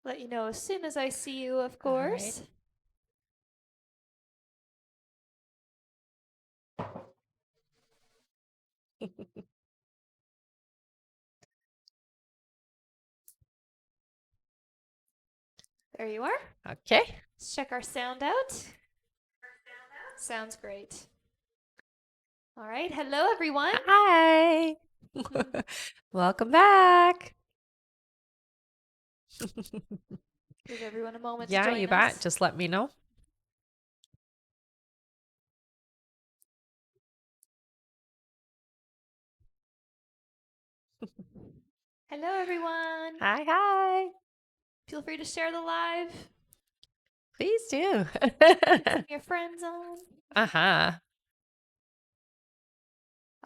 Let you know as soon as I see you, of All right. course. There you are. Okay. Let's check our sound out. Sounds great. All right. Hello, everyone. Hi. Welcome back. Give everyone a moment Yeah, to join you us. bet. Just let me know. Hello, everyone. Hi. Feel free to share the live. Please do. Bring your friends on. Uh-huh.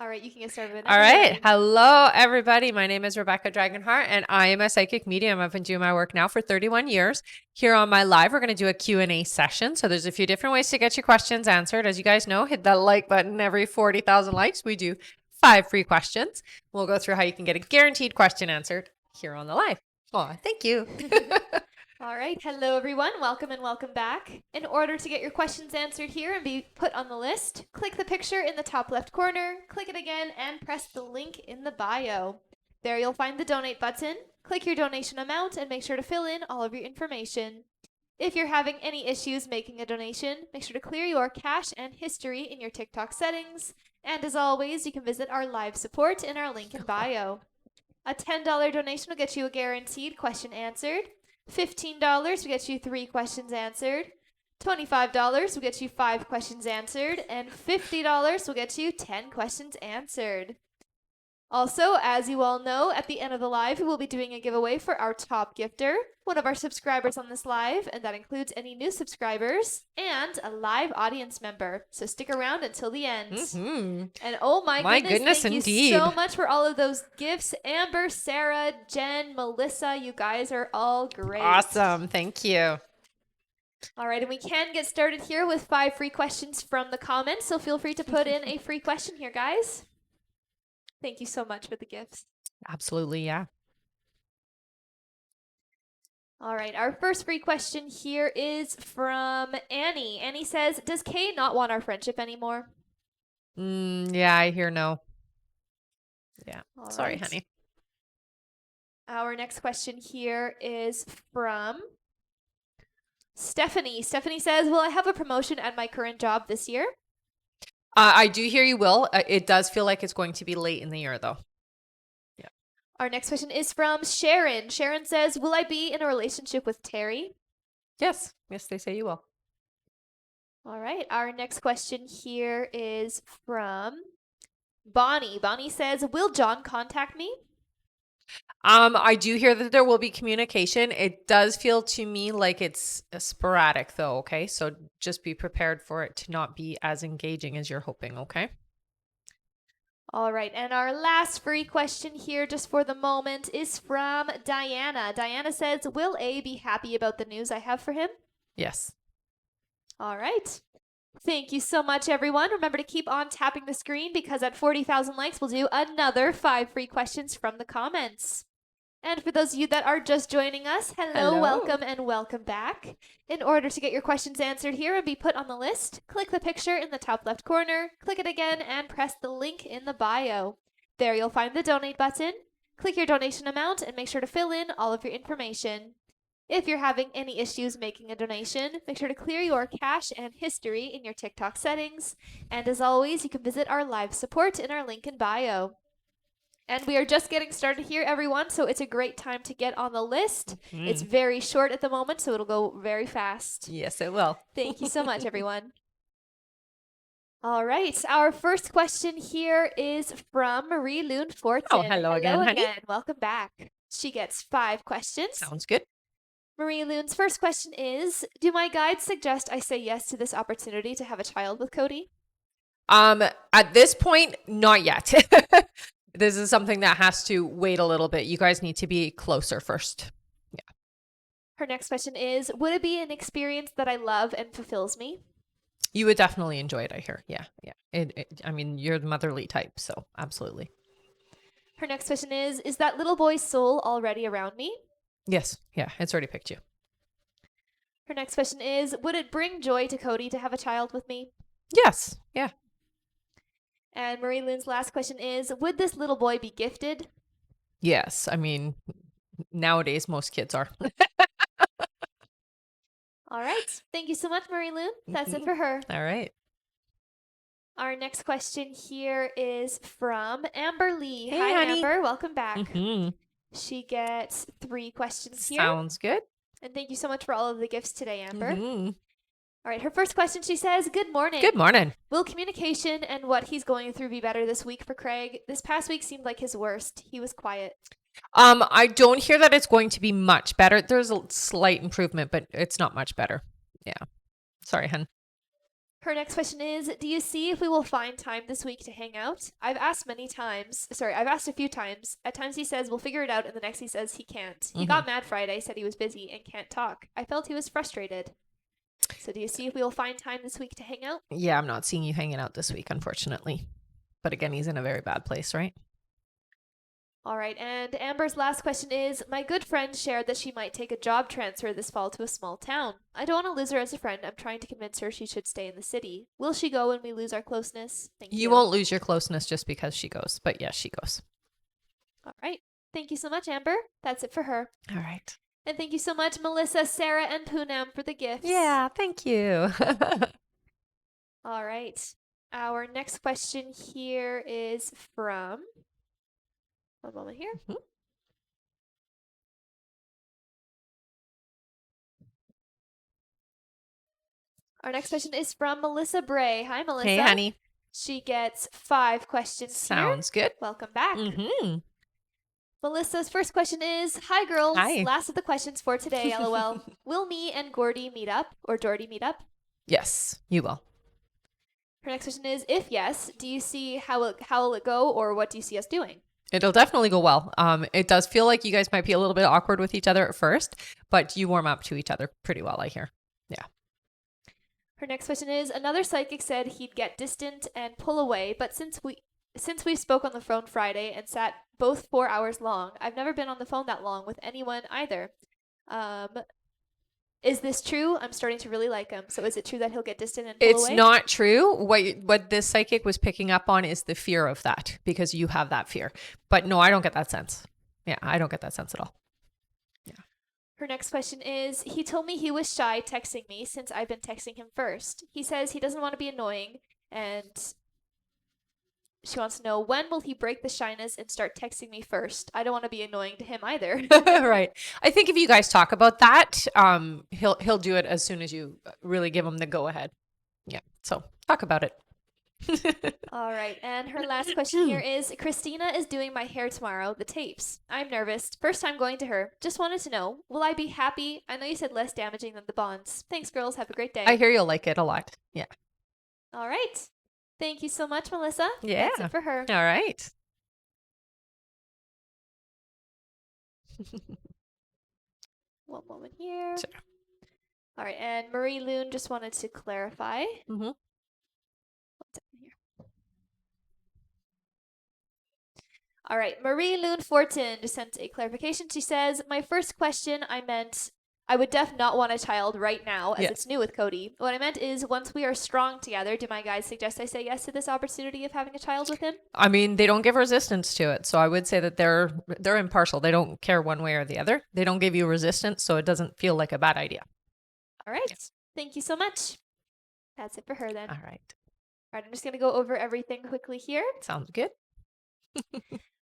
All right, you can get started whenever All you're right. ready. Hello, everybody. My name is Rebecca Dragonheart, and I am a psychic medium. I've been doing my work now for 31 years. Here on my live, we're going to do a Q&A session. So there's a few different ways to get your questions answered. As you guys know, hit that like button every 40,000 likes. We do 5 free questions. We'll go through how you can get a guaranteed question answered here on the live. Oh, thank you. All right. Hello, everyone. Welcome and welcome back. In order to get your questions answered here and be put on the list, click the picture in the top left corner, click it again, and press the link in the bio. There you'll find the donate button. Click your donation amount and make sure to fill in all of your information. If you're having any issues making a donation, make sure to clear your cache and history in your TikTok settings. And as always, you can visit our live support in our link in bio. A $10 donation will get you a guaranteed question answered. $15 will get you 3 questions answered. $25 will get you 5 questions answered. And $50 will get you 10 questions answered. Also, as you all know, at the end of the live, we will be doing a giveaway for our top gifter, one of our subscribers on this live, and that includes any new subscribers and a live audience member. So stick around until the end. Mm-hmm. And oh my goodness, thank indeed. you so much for all of those gifts. Amber, Sarah, Jen, Melissa, you guys are all great. Awesome. Thank you. All right, and we can get started here with 5 free questions from the comments, so feel free to put in a free question here, guys. Thank you so much for the gifts. Absolutely, yeah. All right, our first free question here is from Annie. Annie says, does Kay not want our friendship anymore? Yeah, I hear no. Yeah. All Sorry, right. honey. Our next question here is from Stephanie. Stephanie says, will I have a promotion at my current job this year? I do hear you will. It does feel like it's going to be late in the year, though. Yeah. Our next question is from Sharon. Sharon says, will I be in a relationship with Terry? Yes. Yes, they say you will. All right. Our next question here is from Bonnie. Bonnie says, will John contact me? I do hear that there will be communication. It does feel to me like it's sporadic, though. Okay. So just be prepared for it to not be as engaging as you're hoping. Okay. All right, and our last free question here, just for the moment, is from Diana. Diana says, will A be happy about the news I have for him? Yes. All right. Thank you so much, everyone. Remember to keep on tapping the screen because at 40,000 likes, we'll do another 5 free questions from the comments. And for those of you that are just joining us, hello, welcome, and welcome back. In order to get your questions answered here and be put on the list, click the picture in the top left corner, click it again, and press the link in the bio. There you'll find the donate button. Click your donation amount and make sure to fill in all of your information. If you're having any issues making a donation, make sure to clear your cache and history in your TikTok settings. And as always, you can visit our live support in our link in bio. And we are just getting started here, everyone, so it's a great time to get on the list. It's very short at the moment, so it'll go very fast. Yes, it will. Thank you so much, everyone. All right, our first question here is from Marie Loon Fortin. Oh, hello again, honey. Welcome back. She gets 5 questions. Sounds good. Marie Loon's first question is, do my guides suggest I say yes to this opportunity to have a child with Cody? At this point, not yet. This is something that has to wait a little bit. You guys need to be closer first. Yeah. Her next question is, would it be an experience that I love and fulfills me? You would definitely enjoy it, I hear. Yeah. I mean, you're the motherly type, so absolutely. Her next question is that little boy's soul already around me? Yes. Yeah. It's already picked you. Her next question is, would it bring joy to Cody to have a child with me? Yes. Yeah. And Marie Lynn's last question is, would this little boy be gifted? Yes. I mean, nowadays most kids are. All right. Thank you so much, Marie Lynn. That's it for her. All right. Our next question here is from Amber Lee. Hey, Hi, honey. Amber. Welcome back. Mhm. She gets 3 questions here. Sounds good. And thank you so much for all of the gifts today, Amber. Mhm. All right. Her first question, she says, good morning. Good morning. Will communication and what he's going through be better this week for Craig? This past week seemed like his worst. He was quiet. I don't hear that it's going to be much better. There's a slight improvement, but it's not much better. Yeah. Sorry, hun. Her next question is, do you see if we will find time this week to hang out? I've asked a few times. At times he says we'll figure it out, and the next he says he can't. He got mad Friday, said he was busy and can't talk. I felt he was frustrated. So do you see if we will find time this week to hang out? Yeah, I'm not seeing you hanging out this week, unfortunately. But again, he's in a very bad place, right? All right, and Amber's last question is, my good friend shared that she might take a job transfer this fall to a small town. I don't want to lose her as a friend. I'm trying to convince her she should stay in the city. Will she go when we lose our closeness? Thank you. You won't lose your closeness just because she goes. But yes, she goes. All right. Thank you so much, Amber. That's it for her. All right. And thank you so much, Melissa, Sarah, and Poonam for the gifts. Yeah, thank you. All right. Our next question here is from... One moment here. Our next question is from Melissa Bray. Hi, Melissa. Hey, honey. She gets 5 questions Sounds good. Welcome back. Mm-hmm. Melissa's first question is, hi, girls. Hi. Last of the questions for today, LOL. Will me and Gordy meet up, or Doherty meet up? Yes, you will. Her next question is, if yes, do you see how will it go, or what do you see us doing? It'll definitely go well. It does feel like you guys might be a little bit awkward with each other at first, but you warm up to each other pretty well, I hear. Yeah. Her next question is, another psychic said he'd get distant and pull away, but since we spoke on the phone Friday and sat both 4 hours long, I've never been on the phone that long with anyone either. Is this true? I'm starting to really like him. So is it true that he'll get distant and pull away? It's not true. What this psychic was picking up on is the fear of that, because you have that fear. But no, I don't get that sense. Yeah, I don't get that sense at all. Yeah. Her next question is, he told me he was shy texting me since I've been texting him first. He says he doesn't want to be annoying, and she wants to know, when will he break the shyness and start texting me first? I don't want to be annoying to him either. Right. I think if you guys talk about that, he'll do it as soon as you really give him the go ahead. Yeah. So talk about it. All right. And her last question here is, Christina is doing my hair tomorrow, the tapes. I'm nervous. First time going to her. Just wanted to know, will I be happy? I know you said less damaging than the bonds. Thanks, girls. Have a great day. I hear you'll like it a lot. Yeah. All right. Thank you so much, Melissa. Yeah. That's it for her. All right. One moment here. Sure. All right. And Marie Loon just wanted to clarify. Mm-hmm. One second here. All right. Marie Loon Fortin just sent a clarification. She says, my first question, I meant I would not want a child right now, as it's new with Cody. What I meant is, once we are strong together, do my guys suggest I say yes to this opportunity of having a child with him? I mean, they don't give resistance to it. So I would say that they're impartial. They don't care one way or the other. They don't give you resistance, so it doesn't feel like a bad idea. All right. Thank you so much. That's it for her then. All right. All right. I'm just going to go over everything quickly here. Sounds good.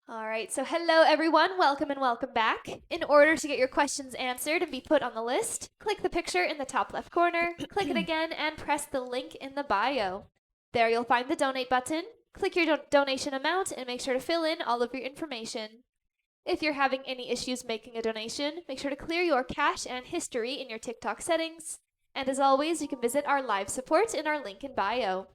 All right, so hello everyone, welcome and welcome back. In order to get your questions answered and be put on the list, click the picture in the top left corner, click it again, and press the link in the bio. There you'll find the donate button. Click your donation amount and make sure to fill in all of your information. If you're having any issues making a donation, make sure to clear your cache and history in your TikTok settings. And as always, you can visit our live support in our link in bio.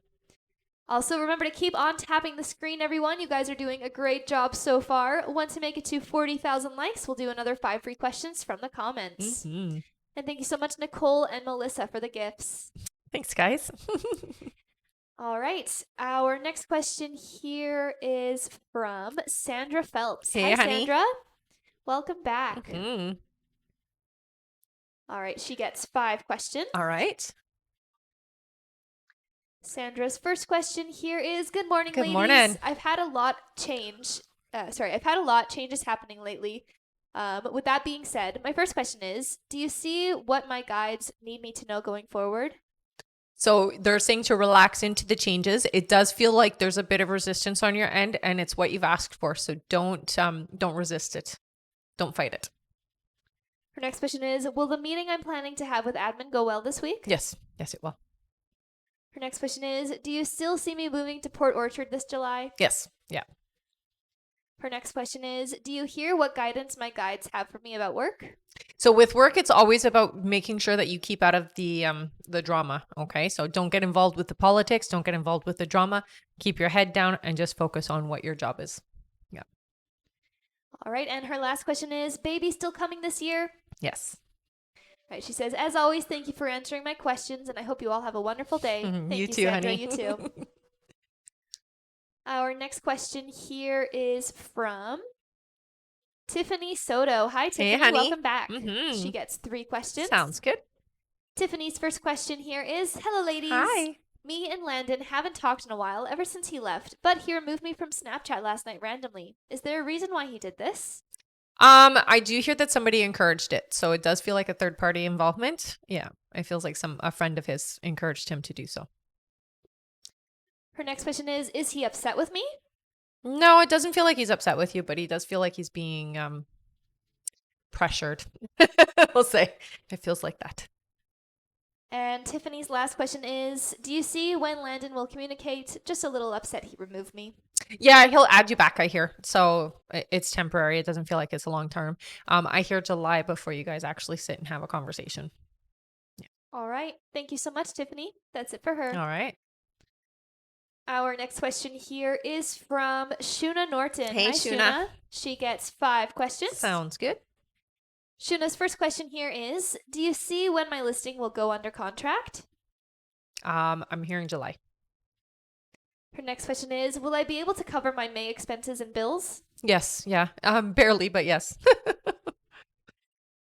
Also, remember to keep on tapping the screen, everyone. You guys are doing a great job so far. Once we make it to 40,000 likes, we'll do another 5 free questions from the comments. Mm-hmm. And thank you so much, Nicole and Melissa, for the gifts. Thanks, guys. All right. Our next question here is from Sandra Phelps. Hey, Hi, honey. Sandra. Welcome back. Mm-hmm. All right, she gets 5 questions. All right. Sandra's first question here is, good morning, Good ladies. morning. I've had a lot changes happening lately. With that being said, my first question is, do you see what my guides need me to know going forward? So they're saying to relax into the changes. It does feel like there's a bit of resistance on your end, and it's what you've asked for. So don't resist it. Don't fight it. Her next question is, will the meeting I'm planning to have with admin go well this week? Yes. Yes, it will. Her next question is, do you still see me moving to Port Orchard this July? Yes. Yeah. Her next question is, do you hear what guidance my guides have for me about work? So with work, it's always about making sure that you keep out of the drama. Okay. So don't get involved with the politics. Don't get involved with the drama. Keep your head down and just focus on what your job is. Yeah. All right. And her last question is, baby still coming this year? Yes. All right. She says, as always, thank you for answering my questions, and I hope you all have a wonderful day. Thank You too, Sandra. honey. You too. Our next question here is from Tiffany Soto. Hi, Tiffany. Hey, honey. Welcome back. Mhm. She gets 3 questions. Sounds good. Tiffany's first question here is, hello, ladies. Hi. Me and Landon haven't talked in a while, ever since he left, but he removed me from Snapchat last night randomly. Is there a reason why he did this? I do hear that somebody encouraged it, so it does feel like a third party involvement. Yeah, it feels like a friend of his encouraged him to do so. Her next question is he upset with me? No, it doesn't feel like he's upset with you, but he does feel like he's being pressured. We'll say it feels like that. And Tiffany's last question is, do you see when Landon will communicate? Just a little upset he removed me. Yeah, he'll add you back, I hear. So it's temporary. It doesn't feel like it's a long term. I hear July before you guys actually sit and have a conversation. All right. Thank you so much, Tiffany. That's it for her. All right. Our next question here is from Shuna Norton. Hey, Hi, Shuna. She gets 5 questions. Sounds good. Shuna's first question here is, do you see when my listing will go under contract? I'm hearing July. Her next question is, will I be able to cover my May expenses and bills? Yes. Yeah. Barely, but yes.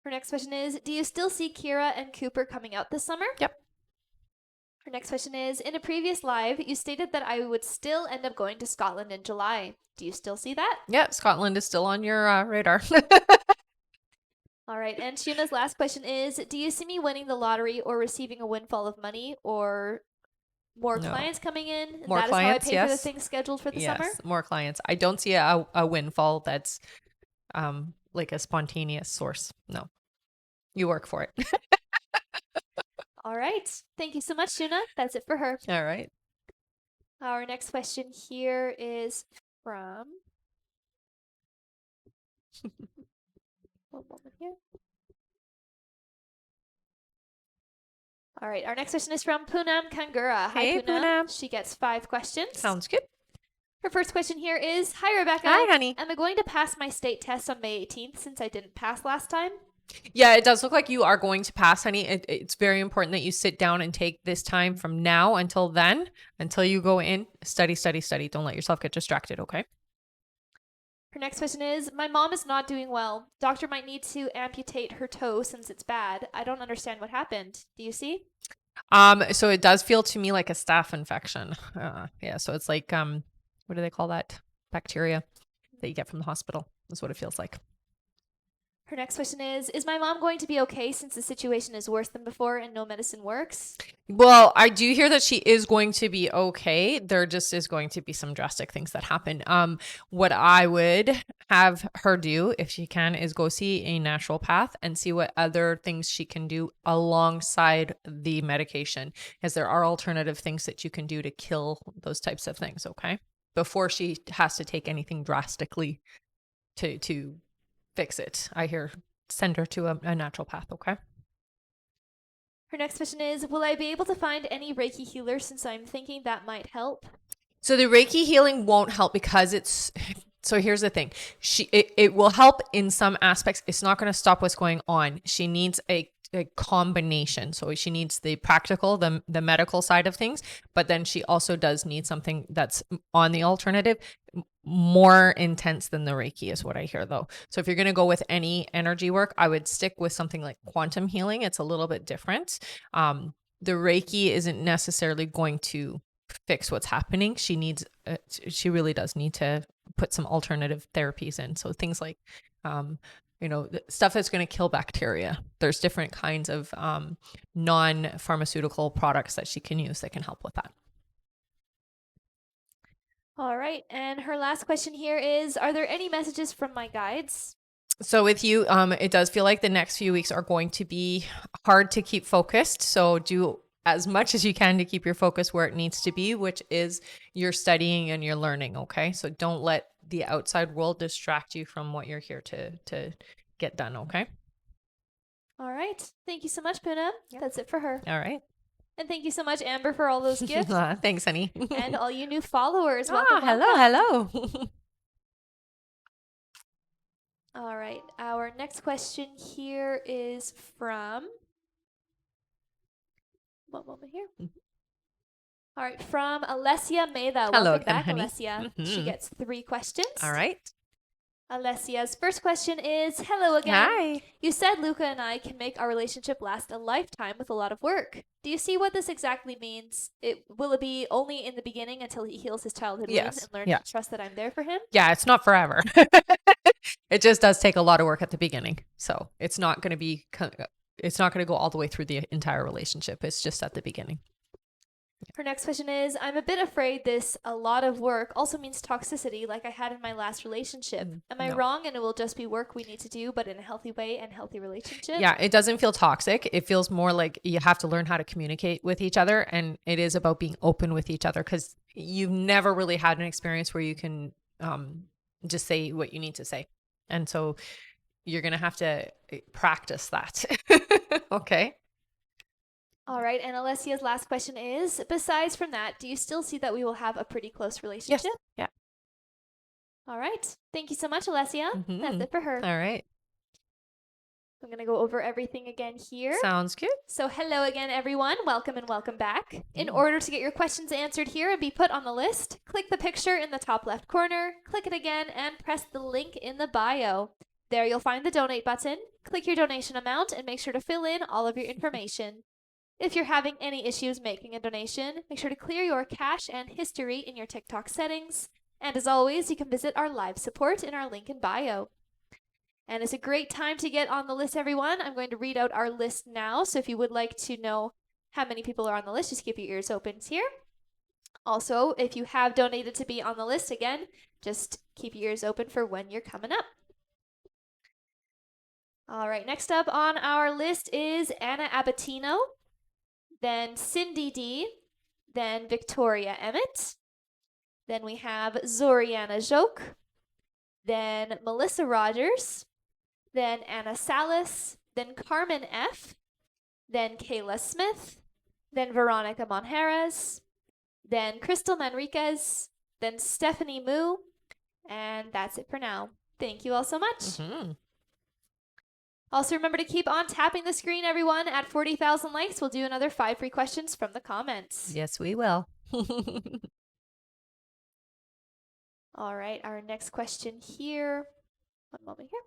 Her next question is, do you still see Kira and Cooper coming out this summer? Yep. Her next question is, in a previous live, you stated that I would still end up going to Scotland in July. Do you still see that? Yeah, Scotland is still on your radar. All right. And Shuna's last question is, do you see me winning the lottery or receiving a windfall of money or more No. clients coming in? More that clients, is how I pay for the yes. things scheduled for the summer? Yes, more clients. I don't see a windfall that's like a spontaneous source. No. You work for it. All right. Thank you so much, Shuna. That's it for her. All right. Our next question here is from... One moment here. All right. Our next question is from Poonam Kangura. Hi, Hey, Poonam. She gets 5 questions. Sounds good. Her first question here is, hi, Rebecca. Hi, honey. Am I going to pass my state test on May 18th since I didn't pass last time? Yeah, it does look like you are going to pass, honey. It's very important that you sit down and take this time from now until then, until you go in, study, study, study. Don't let yourself get distracted, okay? Her next question is, my mom is not doing well. Doctor might need to amputate her toe since it's bad. I don't understand what happened. Do you see? So it does feel to me like a staph infection. Yeah, so it's like, what do they call that? Bacteria that you get from the hospital. That's what it feels like. Her next question is my mom going to be okay since the situation is worse than before and no medicine works? Well, I do hear that she is going to be okay. There just is going to be some drastic things that happen. What I would have her do, if she can, is go see a naturopath and see what other things she can do alongside the medication, as there are alternative things that you can do to kill those types of things, okay? Before she has to take anything drastically to fix it. I hear send her to a naturopath, okay? Her next question is, will I be able to find any Reiki healer since I'm thinking that might help? So the Reiki healing won't help because so here's the thing. It will help in some aspects. It's not going to stop what's going on. She needs a combination. So she needs the practical, the medical side of things, but then she also does need something that's on the alternative, more intense than the Reiki is what I hear though. So if you're going to go with any energy work, I would stick with something like quantum healing. It's a little bit different. The Reiki isn't necessarily going to fix what's happening. She really does need to put some alternative therapies in. So things like, stuff that's going to kill bacteria. There's different kinds of non-pharmaceutical products that she can use that can help with that. All right. And her last question here is, are there any messages from my guides? So with you, it does feel like the next few weeks are going to be hard to keep focused. So do as much as you can to keep your focus where it needs to be, which is your studying and your learning. Okay. So don't let the outside world distract you from what you're here to get done. Okay. All right. Thank you so much, Puna. Yep. That's it for her. All right. And thank you so much, Amber, for all those gifts. Thanks, honey. And all you new followers. Welcome, hello. All right. Our next question here is from... One moment here. All right. From Alessia Meda. Hello Welcome again, back, honey. Alessia. She gets 3 questions. All right. Alessia's first question is, hello again. Hi. You said Luca and I can make our relationship last a lifetime with a lot of work. Do you see what this exactly means? Will it be only in the beginning until he heals his childhood wounds and learns to trust that I'm there for him? Yeah, it's not forever. It just does take a lot of work at the beginning. So it's not going to go all the way through the entire relationship. It's just at the beginning. Her next question is, I'm a bit afraid this a lot of work also means toxicity like I had in my last relationship. Am I wrong and it will just be work we need to do, but in a healthy way and healthy relationship? Yeah, it doesn't feel toxic. It feels more like you have to learn how to communicate with each other. And it is about being open with each other because you've never really had an experience where you can just say what you need to say. And so you're going to have to practice that. Okay. All right. And Alessia's last question is, besides from that, do you still see that we will have a pretty close relationship? Yes. Yeah. All right. Thank you so much, Alessia. That's it for her. All right. I'm going to go over everything again here. Sounds good. So hello again, everyone. Welcome and welcome back. In order to get your questions answered here and be put on the list, click the picture in the top left corner, click it again, and press the link in the bio. There you'll find the donate button. Click your donation amount and make sure to fill in all of your information. If you're having any issues making a donation, make sure to clear your cache and history in your TikTok settings. And as always, you can visit our live support in our link in bio. And it's a great time to get on the list, everyone. I'm going to read out our list now. So if you would like to know how many people are on the list, just keep your ears open here. Also, if you have donated to be on the list, again, just keep your ears open for when you're coming up. All right, next up on our list is Anna Abatino, then Cindy D, then Victoria Emmett, then we have Zoriana Joke, then Melissa Rogers, then Anna Salas, then Carmen F, then Kayla Smith, then Veronica Monjares, then Crystal Manriquez, then Stephanie Moo, and that's it for now. Thank you all so much. Also, remember to keep on tapping the screen, everyone. At 40,000 likes, we'll do another 5 free questions from the comments. Yes, we will. All right, our next question here. One moment here.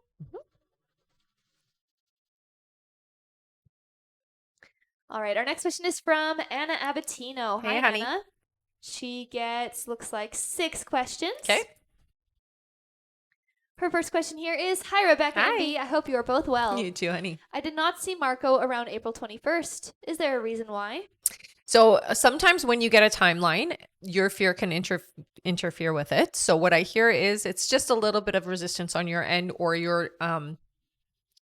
All right, our next question is from Anna Abatino. Hey, Hi, honey. Anna. She gets, looks like 6 questions. Okay. Her first question here is, hi, Rebecca and Hi. B. I hope you are both well. You too, honey. I did not see Marco around April 21st. Is there a reason why? So sometimes when you get a timeline, your fear can interfere with it. So what I hear is it's just a little bit of resistance on your end, or your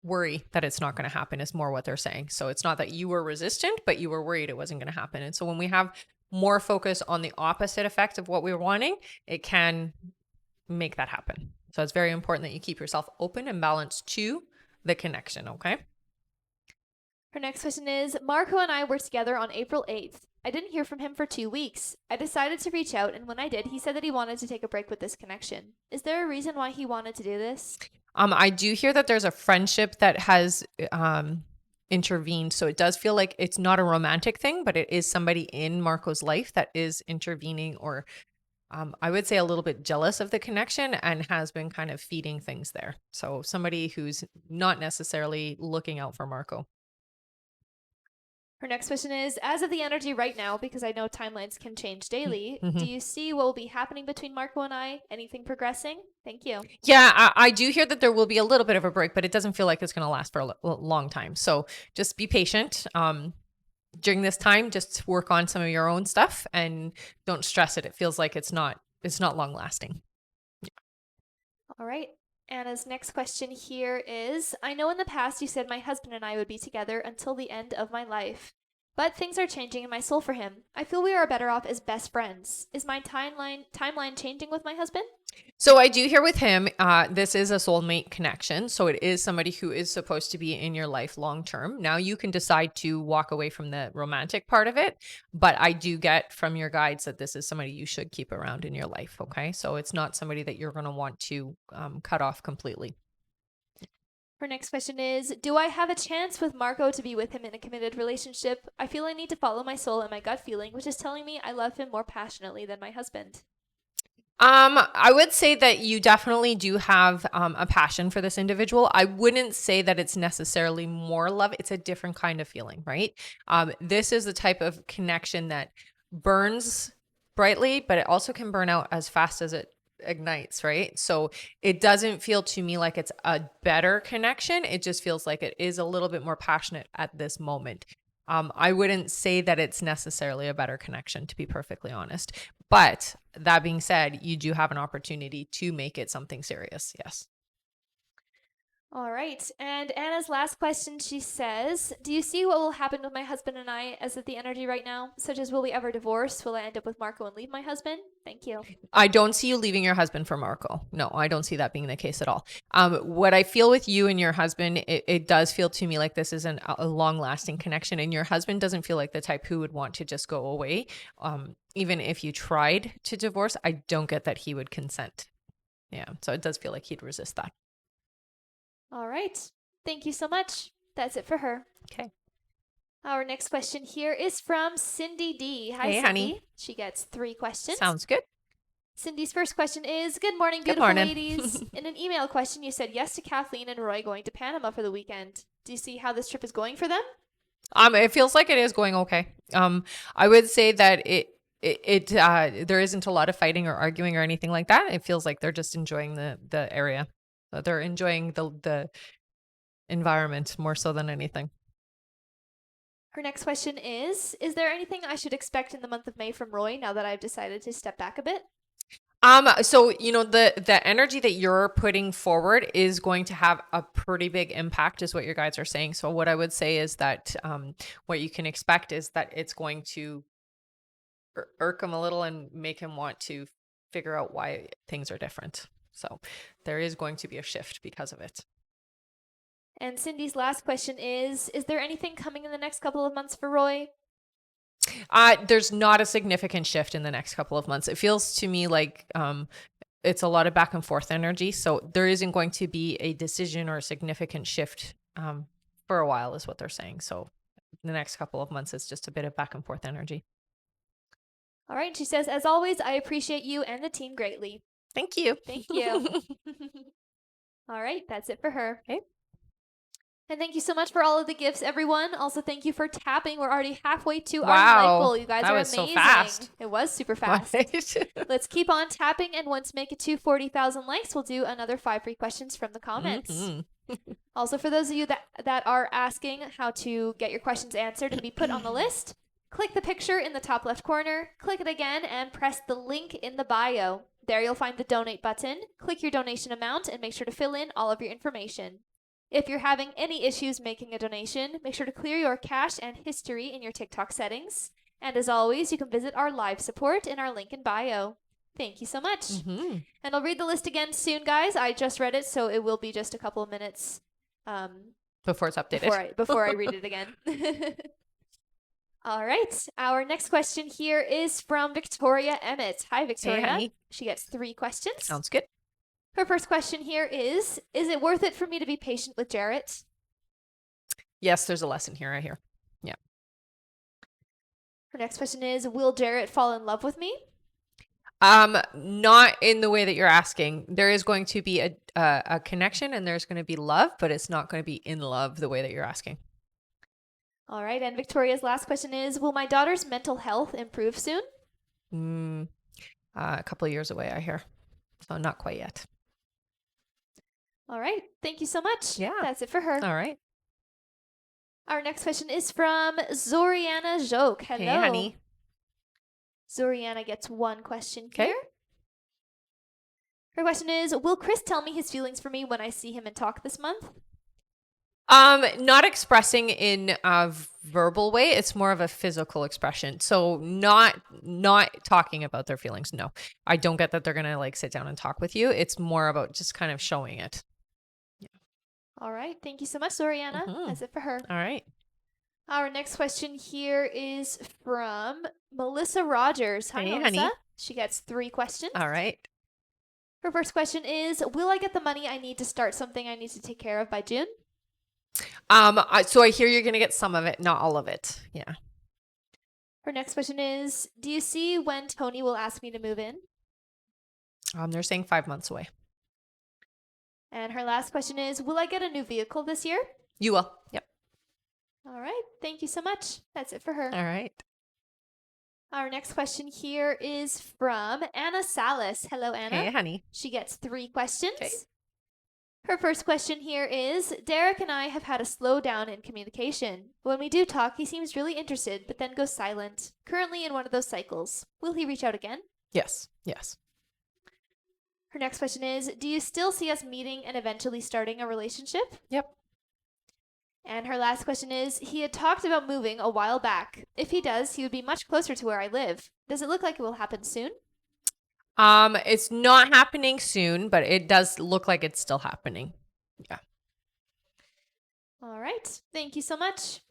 worry that it's not going to happen is more what they're saying. So it's not that you were resistant, but you were worried it wasn't going to happen. And so when we have more focus on the opposite effect of what we were wanting, it can make that happen. So it's very important that you keep yourself open and balanced to the connection, okay? Her next question is, Marco and I were together on April 8th. I didn't hear from him for 2 weeks. I decided to reach out, and when I did, he said that he wanted to take a break with this connection. Is there a reason why he wanted to do this? I do hear that there's a friendship that has intervened. So it does feel like it's not a romantic thing, but it is somebody in Marco's life that is intervening, or I would say a little bit jealous of the connection and has been kind of feeding things there. So somebody who's not necessarily looking out for Marco. Her next question is, as of the energy right now, because I know timelines can change daily, do Mhm. you see what will be happening between Marco and I? Anything progressing? Thank you. Yeah, I do hear that there will be a little bit of a break, but it doesn't feel like it's going to last for a long time. So just be patient. During this time, just work on some of your own stuff and don't stress it. It feels like it's not long lasting. All right. Anna's next question here is, I know in the past you said my husband and I would be together until the end of my life. But things are changing in my soul for him. I feel we are better off as best friends. Is my timeline changing with my husband? So I do hear with him, this is a soulmate connection. So it is somebody who is supposed to be in your life long term. Now you can decide to walk away from the romantic part of it, but I do get from your guides that this is somebody you should keep around in your life. Okay, so it's not somebody that you're going to want to cut off completely. Her next question is, do I have a chance with Marco to be with him in a committed relationship? I feel I need to follow my soul and my gut feeling, which is telling me I love him more passionately than my husband. I would say that you definitely do have a passion for this individual. I wouldn't say that it's necessarily more love. It's a different kind of feeling, right? This is the type of connection that burns brightly, but it also can burn out as fast as it ignites, right? So it doesn't feel to me like it's a better connection. It just feels like it is a little bit more passionate at this moment. I wouldn't say that it's necessarily a better connection, to be perfectly honest. But that being said, you do have an opportunity to make it something serious. Yes. All right. And Anna's last question, she says, do you see what will happen with my husband and I as of the energy right now? Such as, will we ever divorce? Will I end up with Marco and leave my husband? Thank you. I don't see you leaving your husband for Marco. No, I don't see that being the case at all. What I feel with you and your husband, it does feel to me like this is a long lasting connection, and your husband doesn't feel like the type who would want to just go away. Even if you tried to divorce, I don't get that he would consent. Yeah. So it does feel like he'd resist that. All right. Thank you so much. That's it for her. Okay. Our next question here is from Cindy D. Hi, Hey, Cindy. honey. She gets 3 questions. Sounds good. Cindy's first question is, good morning, Good beautiful morning. ladies. In an email question, you said yes to Kathleen and Roy going to Panama for the weekend. Do you see how this trip is going for them? It feels like it is going okay. I would say that there isn't a lot of fighting or arguing or anything like that. It feels like they're just enjoying the area. They're enjoying the environment more so than anything. Her next question is there anything I should expect in the month of May from Roy now that I've decided to step back a bit? So the energy that you're putting forward is going to have a pretty big impact, is what your guides are saying. So what I would say is that what you can expect is that it's going to irk him a little and make him want to figure out why things are different. So there is going to be a shift because of it. And Cindy's last question is there anything coming in the next couple of months for Roy? There's not a significant shift in the next couple of months. It feels to me like it's a lot of back and forth energy. So there isn't going to be a decision or a significant shift for a while, is what they're saying. So the next couple of months is just a bit of back and forth energy. All right. She says, as always, I appreciate you and the team greatly. Thank you. Thank you. All right. That's it for her. Okay. And thank you so much for all of the gifts, everyone. Also, thank you for tapping. We're already halfway to our Wow. light goal. You guys That are was so amazing. fast. It was super fast. Right? Let's keep on tapping, and once we make it to 40,000 likes, we'll do another 5 free questions from the comments. Mhm. Also, for those of you that are asking how to get your questions answered and be put on the list, click the picture in the top left corner, click it again, and press the link in the bio. There you'll find the donate button. Click your donation amount and make sure to fill in all of your information. If you're having any issues making a donation, make sure to clear your cache and history in your TikTok settings. And as always, you can visit our live support in our link in bio. Thank you so much. Mm-hmm. And I'll read the list again soon, guys. I just read it, so it will be just a couple of minutes Before it's updated. before I read it again. All right. Our next question here is from Victoria Emmett. Hi, Victoria. Hey, honey. She gets 3 questions. Sounds good. Her first question here is it worth it for me to be patient with Jarrett? Yes, there's a lesson here, I hear. Yeah. Her next question is, will Jarrett fall in love with me? Not in the way that you're asking. There is going to be a connection and there's going to be love, but it's not going to be in love the way that you're asking. All right. And Victoria's last question is, will my daughter's mental health improve soon? A couple of years away, I hear. So not quite yet. All right. Thank you so much. Yeah. That's it for her. All right. Our next question is from Zoriana Joke. Hello. Hey, honey. Zoriana gets one question Okay. here. Her question is, will Chris tell me his feelings for me when I see him and talk this month? Not expressing in a verbal way. It's more of a physical expression. So not talking about their feelings. No, I don't get that they're going to like sit down and talk with you. It's more about just kind of showing it. All right. Thank you so much, Zoriana. That's it for her. All right. Our next question here is from Melissa Rogers. Hi, Hey, Melissa. honey. She gets 3 questions. All right. Her first question is, will I get the money I need to start something I need to take care of by June? So I hear you're going to get some of it, not all of it. Yeah. Her next question is, do you see when Tony will ask me to move in? They're saying 5 months away. And her last question is, will I get a new vehicle this year? You will. Yep. All right. Thank you so much. That's it for her. All right. Our next question here is from Anna Salas. Hello, Anna. Hey, honey. She gets 3 questions. Okay. Her first question here is, Derek and I have had a slowdown in communication. When we do talk, he seems really interested, but then goes silent. Currently in one of those cycles. Will he reach out again? Yes. Yes. Her next question is, do you still see us meeting and eventually starting a relationship? Yep. And her last question is, he had talked about moving a while back. If he does, he would be much closer to where I live. Does it look like it will happen soon? It's not happening soon, but it does look like it's still happening. Yeah. All right. Thank you so much.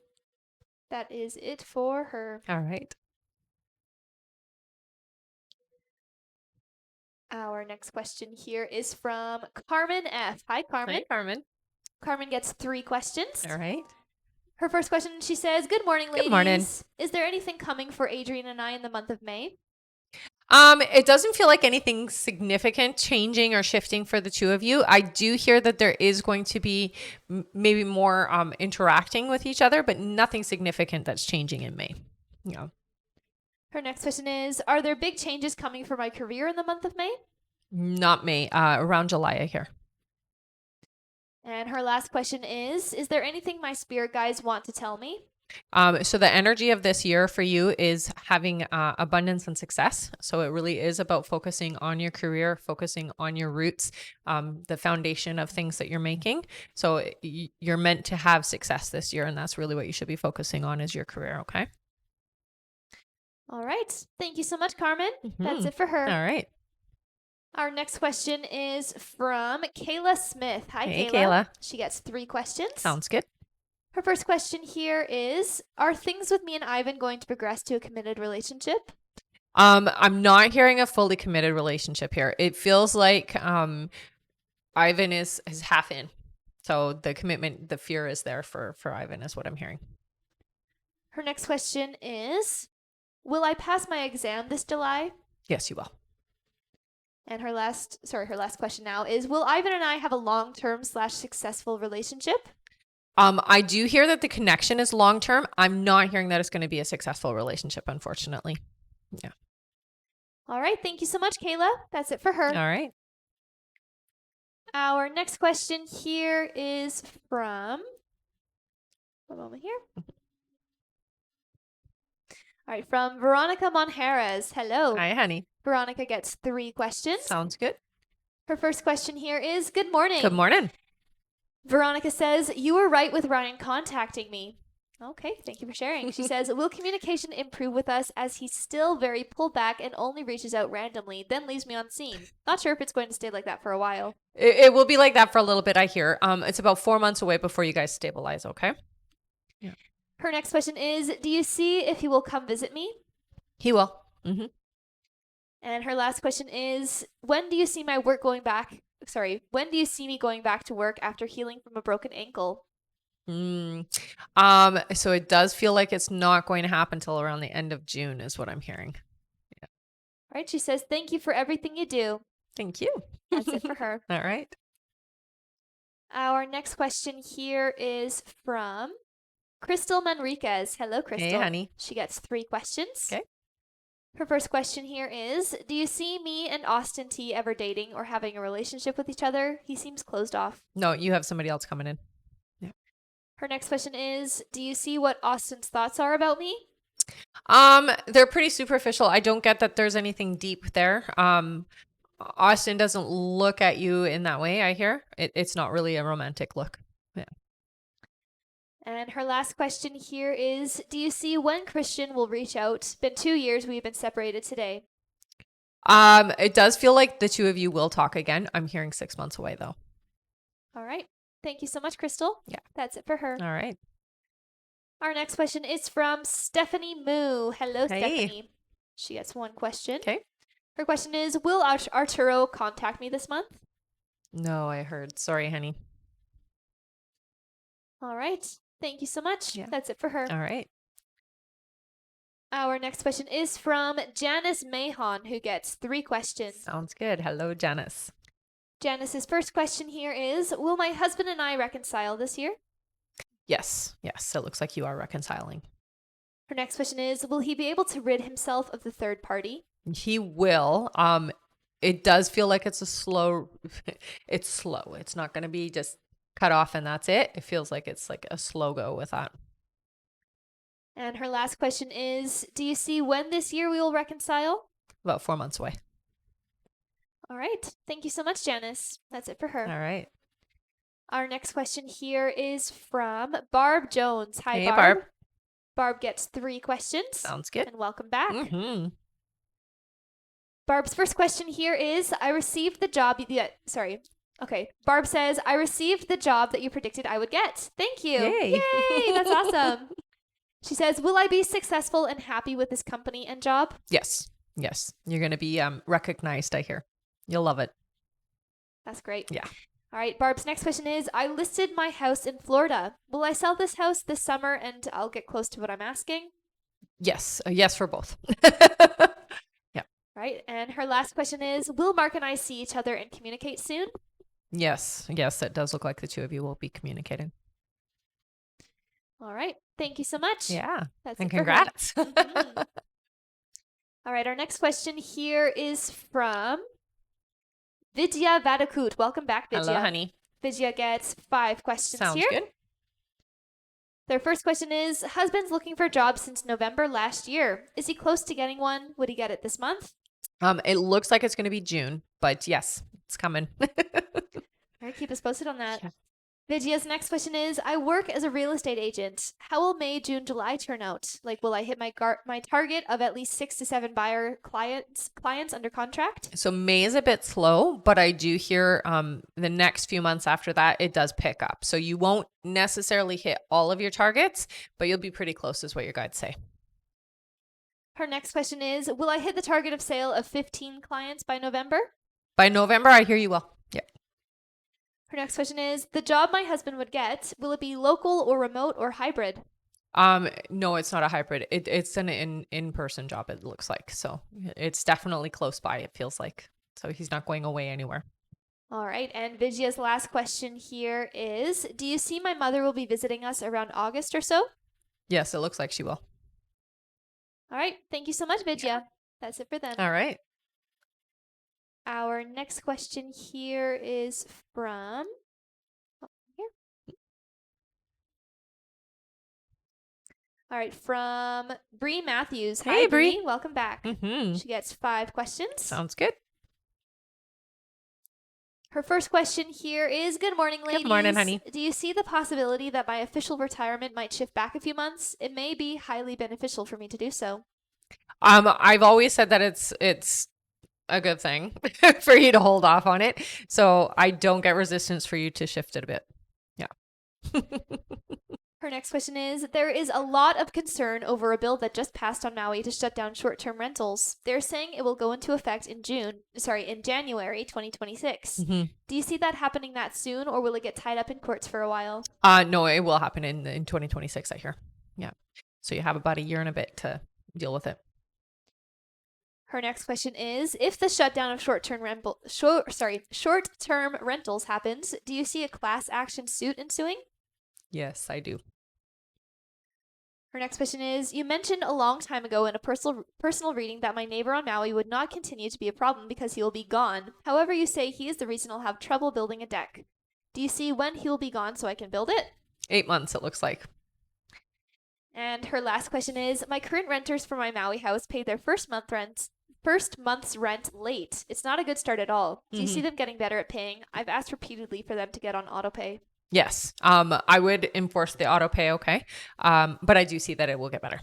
That is it for her. All right. Our next question here is from Carmen F. Hi, Carmen. Hi, Carmen. Carmen gets 3 questions. All right. Her first question, she says, good morning, ladies. Good morning. Is there anything coming for Adrian and I in the month of May? It doesn't feel like anything significant changing or shifting for the two of you. I do hear that there is going to be maybe more interacting with each other, but nothing significant that's changing in May. Yeah. Her next question is, are there big changes coming for my career in the month of May? Not May, around July, I hear. And her last question is there anything my spirit guides want to tell me? So the energy of this year for you is having abundance and success. So it really is about focusing on your career, focusing on your roots, the foundation of things that you're making. So you're meant to have success this year, and that's really what you should be focusing on is your career. Okay. All right. Thank you so much, Carmen. That's it for her. All right. Our next question is from Kayla Smith. Hi, Hey, Kayla. Kayla. She gets 3 questions. Sounds good. Her first question here is, are things with me and Ivan going to progress to a committed relationship? I'm not hearing a fully committed relationship here. It feels like Ivan is half in. So the commitment, the fear is there for Ivan is what I'm hearing. Her next question is, will I pass my exam this July? Yes, you will. And her last question now is, will Ivan and I have a long-term / successful relationship? I do hear that the connection is long-term. I'm not hearing that it's going to be a successful relationship, unfortunately. Yeah. All right. Thank you so much, Kayla. That's it for her. All right. Our next question here is from, one moment here. All right, from Veronica Monjares. Hello. Hi, honey. Veronica gets 3 questions. Sounds good. Her first question here is, good morning. Good morning. Veronica says, you were right with Ryan contacting me. Okay, thank you for sharing. She says, will communication improve with us as he's still very pulled back and only reaches out randomly, then leaves me on scene? Not sure if it's going to stay like that for a while. It will be like that for a little bit, I hear. It's about 4 months away before you guys stabilize, okay? Yeah. Her next question is, do you see if he will come visit me? He will. Mm-hmm. And her last question is, when do you see me going back to work after healing from a broken ankle? So it does feel like it's not going to happen till around the end of June is what I'm hearing. All right. She says, thank you for everything you do. Thank you. That's it for her. All right. Our next question here is from Crystal Manriquez. Hello, Crystal. Hey, honey. She gets 3 questions. Okay. Her first question here is, do you see me and Austin T ever dating or having a relationship with each other? He seems closed off. No, you have somebody else coming in. Her next question is, do you see what Austin's thoughts are about me? They're pretty superficial. I don't get that there's anything deep there. Austin doesn't look at you in that way, I hear. It's not really a romantic look. Yeah. And her last question here is, do you see when Christian will reach out? Been 2 years, we've been separated today. It does feel like the two of you will talk again. I'm hearing 6 months away though. All right. Thank you so much, Crystal. Yeah. That's it for her. All right. Our next question is from Stephanie Moo. Hello, Hey. Stephanie. She gets 1 question. Okay. Her question is, will Arturo contact me this month? No, I heard. Sorry, honey. All right. Thank you so much. Yeah. That's it for her. All right. Our next question is from Janice Mahon, who gets 3 questions. Sounds good. Hello, Janice. Janice's first question here is, will my husband and I reconcile this year? Yes. Yes. It looks like you are reconciling. Her next question is, will he be able to rid himself of the third party? He will. It does feel like it's slow. It's not going to be just cut off and that's it. It feels like it's like a slow go with that. And her last question is, do you see when this year we will reconcile? About 4 months away. All right. Thank you so much, Janice. That's it for her. All right. Our next question here is from Barb Jones. Hi, Hey, Barb. Barb. Barb gets 3 questions. Sounds good. And welcome back. Mm-hmm. Barb's first question here is, Barb says, I received the job that you predicted I would get. Thank you. Yay. Yay, that's awesome. She says, will I be successful and happy with this company and job? Yes. Yes. You're going to be recognized, I hear. You'll love it. That's great. Yeah. All right, Barb's next question is, I listed my house in Florida. Will I sell this house this summer and I'll get close to what I'm asking? Yes. Yes for both. Yeah. Right. And her last question is, will Mark and I see each other and communicate soon? Yes. Yes. It does look like the two of you will be communicating. All right. Thank you so much. Yeah. That's And it for her. congrats. Mhm. All right. Our next question here is from Vidya Vadakut. Welcome back, Vidya. Hello, honey. Vidya gets 5 questions Sounds here. good. Their first question is, husband's looking for a job since November last year. Is he close to getting one? Would he get it this month? It looks like it's going to be June, but yes, it's coming. All right, keep us posted on that. Yeah. Vidya's next question is, I work as a real estate agent. How will May, June, July turn out? Like, will I hit my target of at least 6 to 7 buyer clients under contract? So May is a bit slow, but I do hear the next few months after that, it does pick up. So you won't necessarily hit all of your targets, but you'll be pretty close is what your guides say. Her next question is, will I hit the target of sale of 15 clients by November? By November, I hear you will. Yeah. Her next question is, the job my husband would get, will it be local or remote or hybrid? No, it's not a hybrid. It's an in-person job, it looks like. So it's definitely close by, it feels like. So he's not going away anywhere. All right. And Vidya's last question here is, do you see my mother will be visiting us around August or so? Yes, it looks like she will. All right. Thank you so much, Vidya. Yeah. That's it for them. All right. Our next question here is from All right, from Bree Matthews. Hey, Hi, Bree. Welcome back. Mm-hmm. She gets 5 questions. Sounds good. Her first question here is, good morning, ladies. Good morning, honey. Do you see the possibility that my official retirement might shift back a few months? It may be highly beneficial for me to do so. I've always said that it's a good thing for you to hold off on it. So I don't get resistance for you to shift it a bit. Yeah. Her next question is, there is a lot of concern over a bill that just passed on Maui to shut down short-term rentals. They're saying it will go into effect in January 2026. Mhm. Do you see that happening that soon, or will it get tied up in courts for a while? No, it will happen in 2026, I hear. Yeah. So you have about a year and a bit to deal with it. Her next question is, if the shutdown of short-term rentals happens, do you see a class action suit ensuing? Yes, I do. Her next question is, you mentioned a long time ago in a personal reading that my neighbor on Maui would not continue to be a problem because he will be gone. However, you say he is the reason I'll have trouble building a deck. Do you see when he will be gone so I can build it? 8 months, it looks like. And her last question is, my current renters for my Maui house paid their first month's rent late. It's not a good start at all. Do you see them getting better at paying? I've asked repeatedly for them to get on autopay. Yes. I would enforce the auto pay, okay? But I do see that it will get better.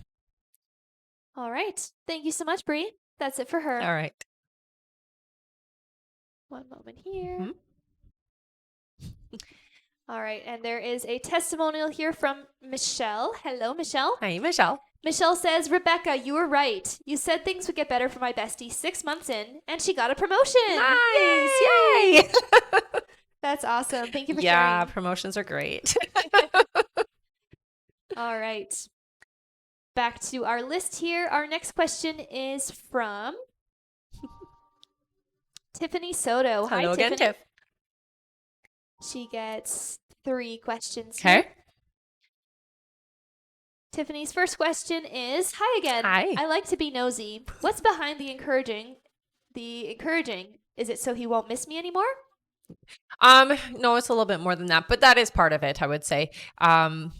All right. Thank you so much, Bree. That's it for her. All right. One moment here. Mhm. All right, and there is a testimonial here from Michelle. Hello, Michelle. Hi, Michelle. Michelle says, Rebecca, you were right. You said things would get better for my bestie 6 months in, and she got a promotion. Nice. Yay. That's awesome. Thank you for Yeah, sharing. promotions are great. All right. Back to our list here. Our next question is from Tiffany Soto. Hello Hi, again, Tiffany. Tiff. She gets 3 questions Okay. here. Tiffany's first question is, hi again. Hi. I like to be nosy. What's behind the encouraging? Is it so he won't miss me anymore? No, it's a little bit more than that, but that is part of it, I would say. I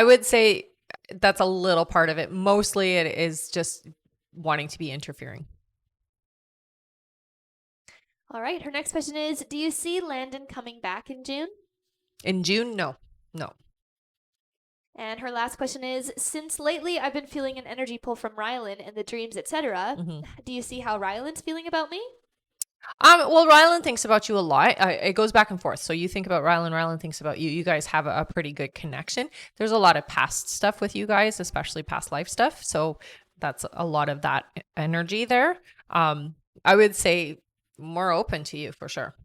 would say that's a little part of it. Mostly it is just wanting to be interfering. All right. Her next question is, do you see Landon coming back in June? In June, no. And her last question is, since lately I've been feeling an energy pull from Rylan and the dreams, etc. Do you see how Rylan's feeling about me? Well, Rylan thinks about you a lot. It goes back and forth. So you think about Rylan, Rylan thinks about you. You guys have a pretty good connection. There's a lot of past stuff with you guys, especially past life stuff. So that's a lot of that energy there. I would say more open to you for sure.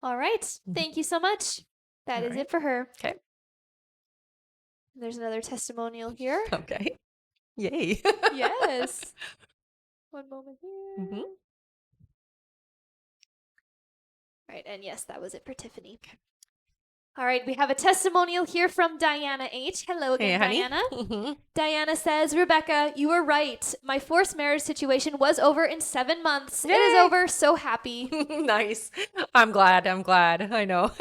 All right. Thank you so much. That is it for her. Okay. There's another testimonial here. Okay. Yay. Yes. One moment here. Mhm. All right, and yes, that was it for Tiffany. All right, we have a testimonial here from Diana H. Hello again, Hey, honey. Diana. Diana says, Rebecca, you were right. My forced marriage situation was over in 7 months. Yay. It is over. So happy. Nice. I'm glad. I know.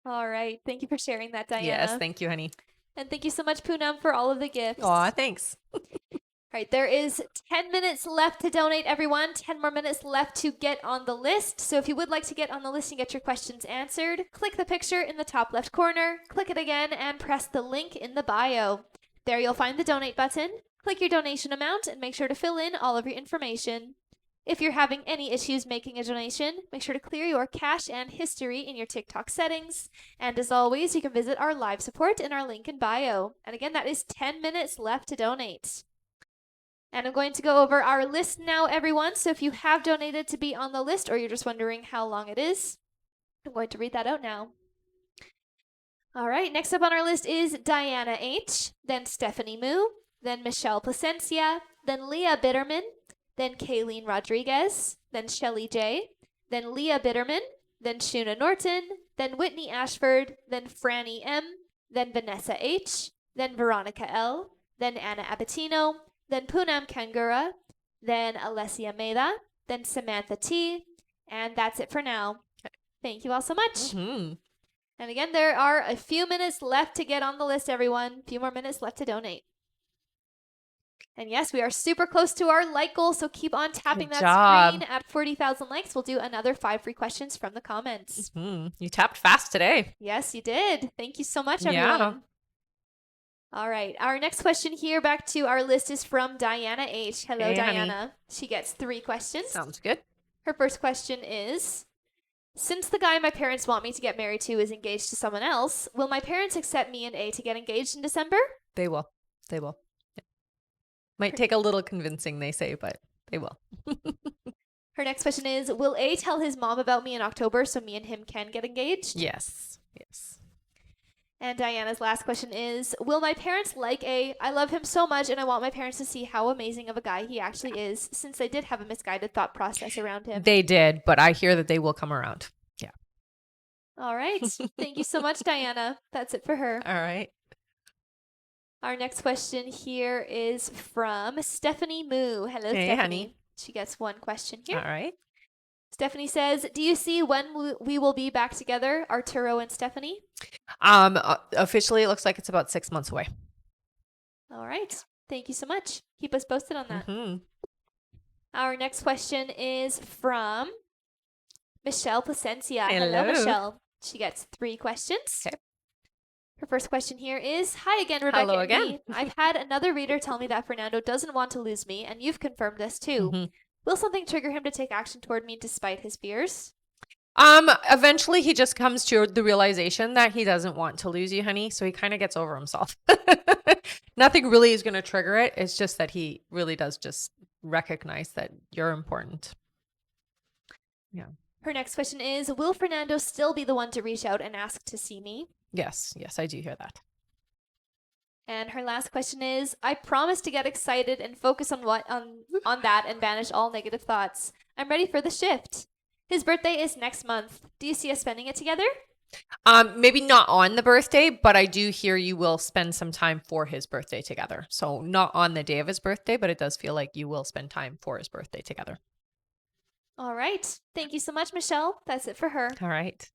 All right. Thank you for sharing that, Diana. Yes. Thank you, honey. And thank you so much, Poonam, for all of the gifts. Aw, thanks. All right, there is 10 minutes left to donate, everyone. 10 more minutes left to get on the list. So if you would like to get on the list and get your questions answered, click the picture in the top left corner, click it again, and press the link in the bio. There you'll find the donate button. Click your donation amount and make sure to fill in all of your information. If you're having any issues making a donation, make sure to clear your cache and history in your TikTok settings. And as always, you can visit our live support in our link in bio. And again, that is 10 minutes left to donate. And I'm going to go over our list now, everyone. So if you have donated to be on the list or you're just wondering how long it is, I'm going to read that out now. All right, next up on our list is Diana H., then Stephanie Moo, then Michelle Placencia, then Leah Bitterman, then Kayleen Rodriguez, then Shelly J., then Leah Bitterman, then Shuna Norton, then Whitney Ashford, then Franny M., then Vanessa H., then Veronica L., then Anna Abatino, then Poonam Kangura, then Alessia Meda, then Samantha T., and that's it for now. Thank you all so much. Mm-hmm. And again, there are a few minutes left to get on the list, everyone. A few more minutes left to donate. And yes, we are super close to our like goal, so keep on tapping Good that job. screen. At 40,000 likes, we'll do another 5 free questions from the comments. Mm-hmm. You tapped fast today. Yes, you did. Thank you so much, everyone. Yeah. All right. Our next question here back to our list is from Diana H. Hello, Hey, honey. Diana. She gets 3 questions. Sounds good. Her first question is, Since the guy my parents want me to get married to is engaged to someone else, will my parents accept me and A to get engaged in December? They will. They will. Yeah. Might take a little convincing, they say, but they will. Her next question is, will A tell his mom about me in October so me and him can get engaged? Yes. Yes. And Diana's last question is, will my parents like A? I love him so much and I want my parents to see how amazing of a guy he actually is, since they did have a misguided thought process around him. They did, but I hear that they will come around. Yeah. All right. Thank you so much, Diana. That's it for her. All right. Our next question here is from Stephanie Moo. Hello, Hey, Stephanie. honey. She gets one question here. All right. Stephanie says, do you see when we will be back together, Arturo and Stephanie? Officially, it looks like it's about 6 months away. All right. Thank you so much. Keep us posted on that. Mm-hmm. Our next question is from Michelle Placencia. Hello. Michelle. She gets 3 questions. Okay. Her first question here is, hi again, Rebecca. Hello and again. Dee. I've had another reader tell me that Fernando doesn't want to lose me, and you've confirmed this too. Mm-hmm. Will something trigger him to take action toward me despite his fears? Eventually he just comes to the realization that he doesn't want to lose you, honey. So he kind of gets over himself. Nothing really is going to trigger it. It's just that he really does just recognize that you're important. Yeah. Her next question is, will Fernando still be the one to reach out and ask to see me? Yes. Yes, I do hear that. And her last question is, I promise to get excited and focus on that and banish all negative thoughts. I'm ready for the shift. His birthday is next month. Do you see us spending it together? Maybe not on the birthday, but I do hear you will spend some time for his birthday together. So not on the day of his birthday, but it does feel like you will spend time for his birthday together. All right. Thank you so much, Michelle. That's it for her. All right.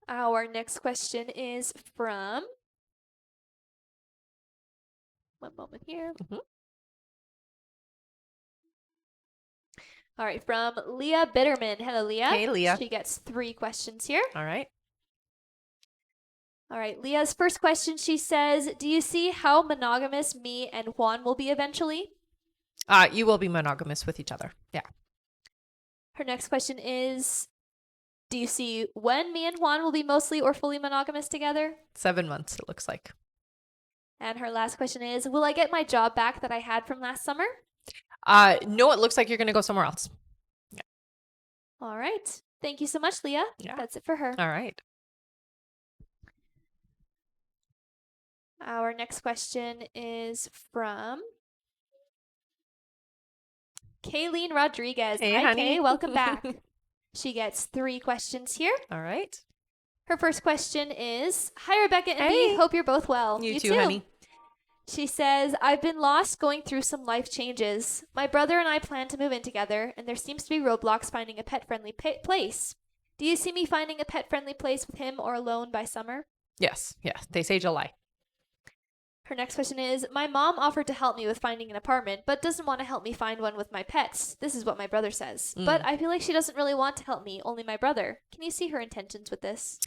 Our next question is from, one moment here. Mm-hmm. All right, from Leah Bitterman. Hello, Leah. Hey, Leah. She gets 3 questions here. All right. All right, Leah's first question, she says, do you see how monogamous me and Juan will be eventually? You will be monogamous with each other. Yeah. Her next question is, do you see when me and Juan will be mostly or fully monogamous together? 7 months, it looks like. And her last question is, will I get my job back that I had from last summer? No, it looks like you're going to go somewhere else. Yeah. All right. Thank you so much, Leah. Yeah. That's it for her. All right. Our next question is from Kayleen Rodriguez. Hey, Hi, honey. Kay. Welcome back. She gets 3 questions here. All right. Her first question is, hi, Rebecca and Hey. Bea. Hope you're both well. You too, honey. She says, I've been lost going through some life changes. My brother and I plan to move in together, and there seems to be roadblocks finding a pet-friendly place. Do you see me finding a pet-friendly place with him or alone by summer? Yes. Yeah. They say July. Her next question is, my mom offered to help me with finding an apartment, but doesn't want to help me find one with my pets. This is what my brother says. But I feel like she doesn't really want to help me, only my brother. Can you see her intentions with this?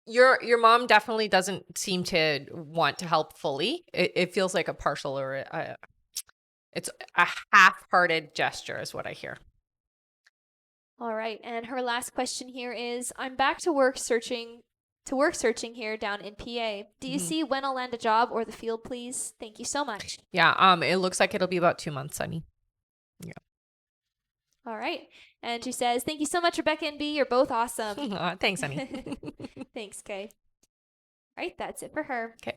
Your mom definitely doesn't seem to want to help fully. It feels like a partial or it's a half-hearted gesture is what I hear. All right. And her last question here is, I'm back to work searching here down in PA. Do you see when I'll land a job or the field, please? Thank you so much. Yeah, it looks like it'll be about 2 months, honey. Yeah. All right. And she says, thank you so much, Rebecca and Bea. You're both awesome. Thanks, honey. Thanks, Kay. All right, that's it for her. Okay.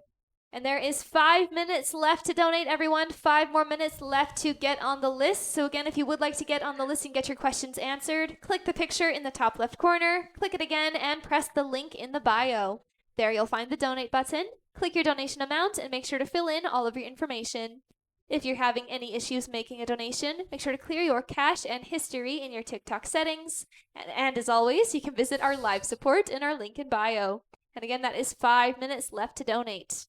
And there is 5 minutes left to donate, everyone. 5 more minutes left to get on the list. So again, if you would like to get on the list and get your questions answered, click the picture in the top left corner, click it again, and press the link in the bio. There you'll find the donate button. Click your donation amount and make sure to fill in all of your information. If you're having any issues making a donation, make sure to clear your cache and history in your TikTok settings. And as always, you can visit our live support in our link in bio. And again, that is 5 minutes left to donate.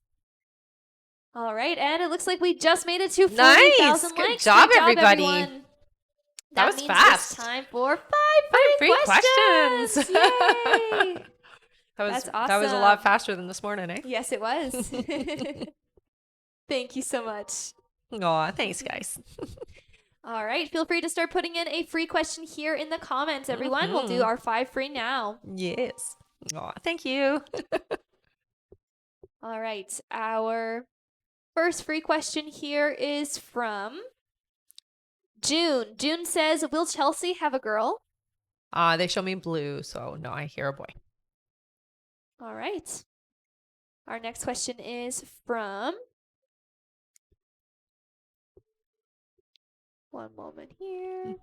All right, and it looks like we just made it to 40,000 Nice. likes. Good job, everybody. Everyone. That was means fast. It's time for 5 free questions. questions. Yay! That's That's That was a lot awesome. faster than this morning, eh? Yes, it was. Thank you so much. Aw, thanks, guys. All right. Feel free to start putting in a free question here in the comments, everyone. We'll do our 5 free now. Yes. Oh, thank you. All right. Our first free question here is from June. June says, will Chelsea have a girl? They show me blue, so no, I hear a boy. All right. Our next question is from, one moment here,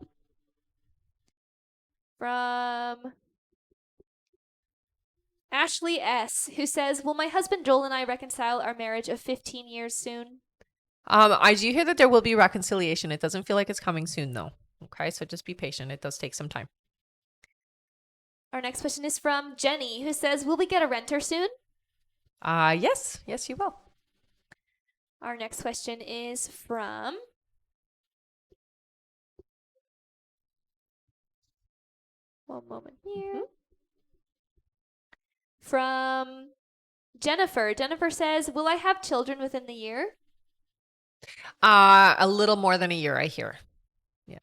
from Ashley S., who says, will my husband Joel and I reconcile our marriage of 15 years soon? I do hear that there will be reconciliation. It doesn't feel like it's coming soon, though. Okay, so just be patient. It does take some time. Our next question is from Jenny, who says, will we get a renter soon? Yes, you will. Our next question is from one moment here. From Jennifer. Jennifer says, will I have children within the year? A little more than a year, I hear. Yeah.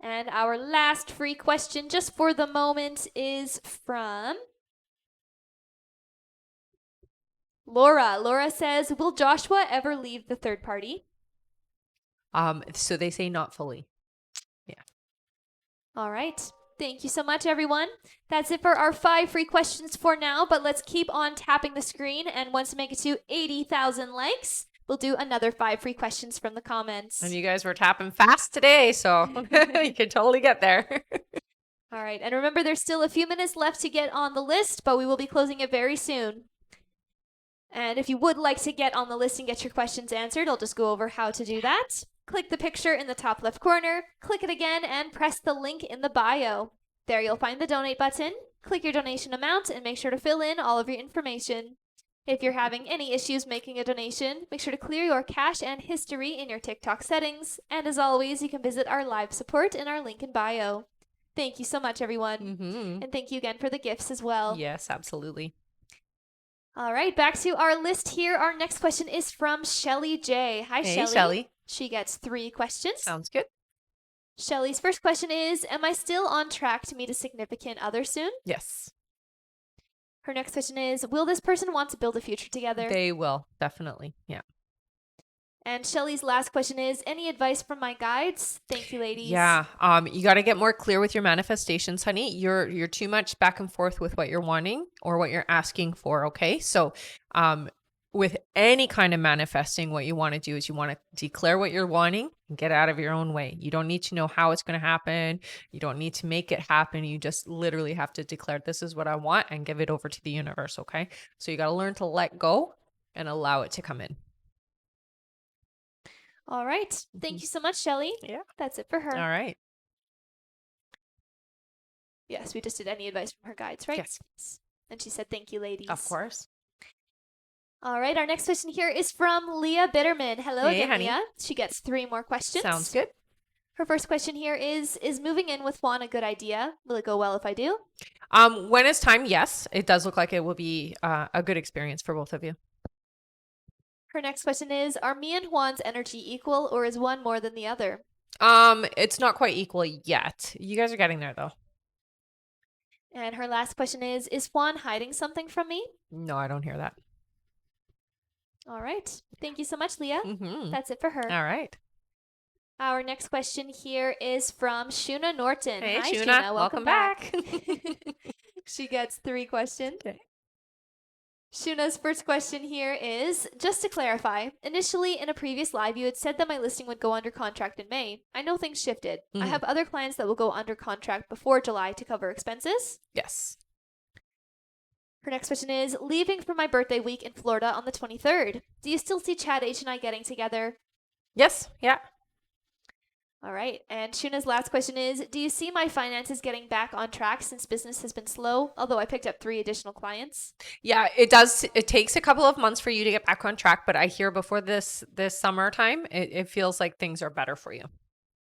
And our last free question, just for the moment, is from Laura. Laura says, will Joshua ever leave the third party? So they say not fully. Yeah. All right. Thank you so much, everyone. That's it for our 5 free questions for now, but let's keep on tapping the screen. And once we make it to 80,000 likes, we'll do another 5 free questions from the comments. And you guys were tapping fast today, so you can totally get there. All right. And remember, there's still a few minutes left to get on the list, but we will be closing it very soon. And if you would like to get on the list and get your questions answered, I'll just go over how to do that. Click the picture in the top left corner, click it again, and press the link in the bio. There you'll find the donate button. Click your donation amount and make sure to fill in all of your information. If you're having any issues making a donation, make sure to clear your cache and history in your TikTok settings. And as always, you can visit our live support in our link in bio. Thank you so much, everyone. And thank you again for the gifts as well. Yes, absolutely. All right, back to our list here. Our next question is from Shelly J. Hi, Hey, Shelly. Shelly. She gets 3 questions. Sounds good. Shelly's first question is, am I still on track to meet a significant other soon? Yes. Her next question is, will this person want to build a future together? They will, definitely. Yeah. And Shelly's last question is, any advice from my guides? Thank you, ladies. Yeah. You got to get more clear with your manifestations, honey. You're too much back and forth with what you're wanting or what you're asking for, okay? So, with any kind of manifesting, what you want to do is you want to declare what you're wanting and get out of your own way. You don't need to know how it's going to happen. You don't need to make it happen. You just literally have to declare, this is what I want, and give it over to the universe, okay? So you got to learn to let go and allow it to come in. All right. Thank you so much, Shelly. Yeah. That's it for her. All right. Yes, we just did any advice from her guides, right? Yes. And she said, thank you, ladies. Of course. All right. Our next question here is from Leah Bitterman. Hello Hey, again, honey. Leah. She gets 3 more questions. Sounds good. Her first question here is moving in with Juan a good idea? Will it go well if I do? When it's time, yes. It does look like it will be a good experience for both of you. Her next question is, are me and Juan's energy equal, or is one more than the other? It's not quite equal yet. You guys are getting there, though. And her last question is Juan hiding something from me? No, I don't hear that. All right. Thank you so much, Leah. Mm-hmm. That's it for her. All right. Our next question here is from Shuna Norton. Hey, Hi, Shuna. Welcome back. She gets 3 questions. Okay. Shuna's first question here is, just to clarify, initially in a previous live, you had said that my listing would go under contract in May. I know things shifted. I have other clients that will go under contract before July to cover expenses. Yes. Her next question is, leaving for my birthday week in Florida on the 23rd. Do you still see Chad H and I getting together? Yes. Yeah. All right. And Shuna's last question is, do you see my finances getting back on track since business has been slow, although I picked up 3 additional clients? Yeah, it does. It takes a couple of months for you to get back on track, but I hear before this summertime, it feels like things are better for you.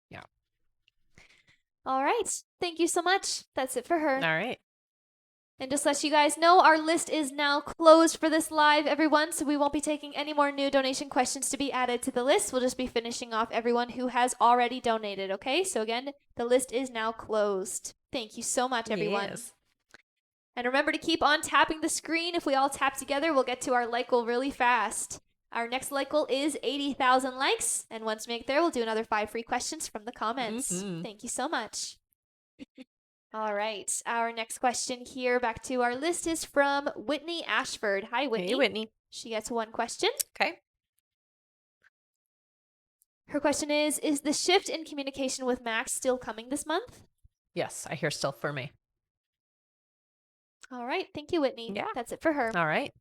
Yeah. All right. Thank you so much. That's it for her. All right. And just let you guys know, our list is now closed for this live, everyone, so we won't be taking any more new donation questions to be added to the list. We'll just be finishing off everyone who has already donated, okay? So again, the list is now closed. Thank you so much, everyone. Yes. And remember to keep on tapping the screen. If we all tap together, we'll get to our like goal really fast. Our next like goal is 80,000 likes. And once we make there, we'll do another 5 free questions from the comments. Thank you so much. All right. Our next question here, back to our list, is from Whitney Ashford. Hi, Whitney. Hey, Whitney. She gets 1 question. Okay. Her question is the shift in communication with Max still coming this month? Yes, I hear still for me. All right. Thank you, Whitney. Yeah. That's it for her. All right.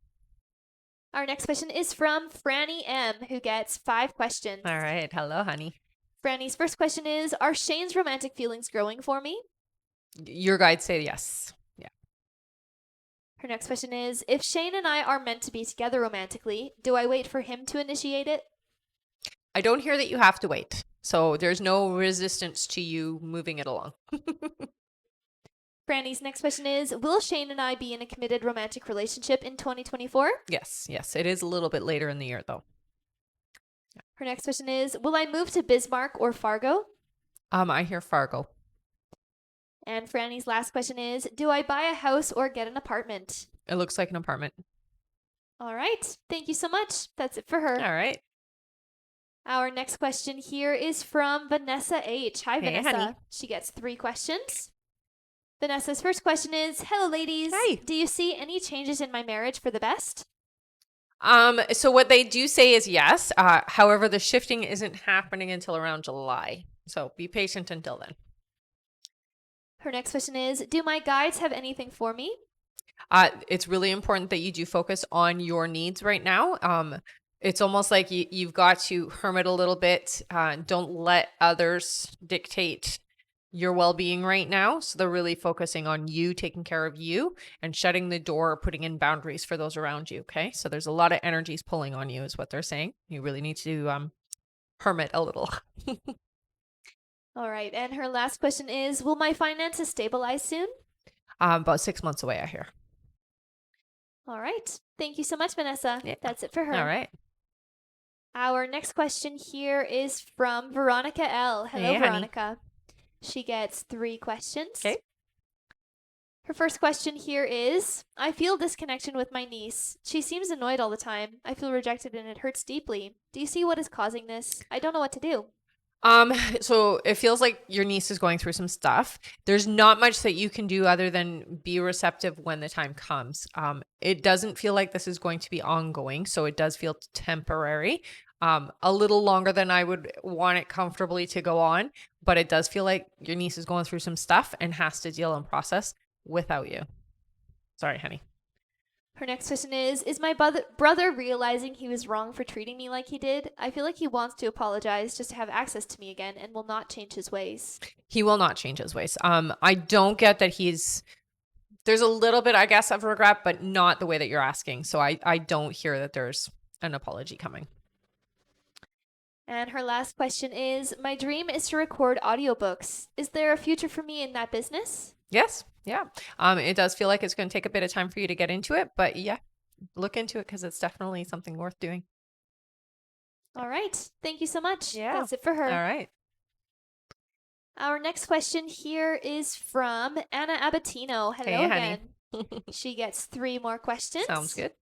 Our next question is from Franny M, who gets 5 questions. All right. Hello, honey. Franny's first question is, are Shane's romantic feelings growing for me? Your guides say yes. Yeah. Her next question is, if Shane and I are meant to be together romantically, do I wait for him to initiate it? I don't hear that you have to wait. So there's no resistance to you moving it along. Franny's next question is, will Shane and I be in a committed romantic relationship in 2024? Yes. Yes. It is a little bit later in the year, though. Her next question is, will I move to Bismarck or Fargo? I hear Fargo. And Franny's last question is, do I buy a house or get an apartment? It looks like an apartment. All right. Thank you so much. That's it for her. All right. Our next question here is from Vanessa H. Hi, Hey, Vanessa. honey. She gets 3 questions. Vanessa's first question is, hello, ladies. Hi. Do you see any changes in my marriage for the best? So what they do say is yes. However, the shifting isn't happening until around July. So be patient until then. Her next question is, do my guides have anything for me? It's really important that you do focus on your needs right now. It's almost like you've got to hermit a little bit. Don't let others dictate your well-being right now. So they're really focusing on you, taking care of you, and shutting the door, putting in boundaries for those around you. Okay. So there's a lot of energies pulling on you is what they're saying. You really need to hermit a little. All right. And her last question is, will my finances stabilize soon? About 6 months away, I hear. All right. Thank you so much, Vanessa. Yeah. That's it for her. All right. Our next question here is from Veronica L. Hello, Hey, honey. Veronica. She gets 3 questions. Okay. Her first question here is, I feel disconnection with my niece. She seems annoyed all the time. I feel rejected and it hurts deeply. Do you see what is causing this? I don't know what to do. So it feels like your niece is going through some stuff. There's not much that you can do other than be receptive when the time comes. It doesn't feel like this is going to be ongoing, so it does feel temporary. A little longer than I would want it comfortably to go on, but it does feel like your niece is going through some stuff and has to deal and process without you. Sorry, honey. Her next question is my brother realizing he was wrong for treating me like he did? I feel like he wants to apologize just to have access to me again and will not change his ways. He will not change his ways. I don't get that there's a little bit, I guess, of regret, but not the way that you're asking. So I don't hear that there's an apology coming. And her last question is, my dream is to record audiobooks. Is there a future for me in that business? Yes. Yeah. It does feel like it's going to take a bit of time for you to get into it, but yeah, look into it because it's definitely something worth doing. All right. Thank you so much. Yeah. That's it for her. All right. Our next question here is from Anna Abatino. Hello Hey, again. honey. She gets 3 more questions. Sounds good.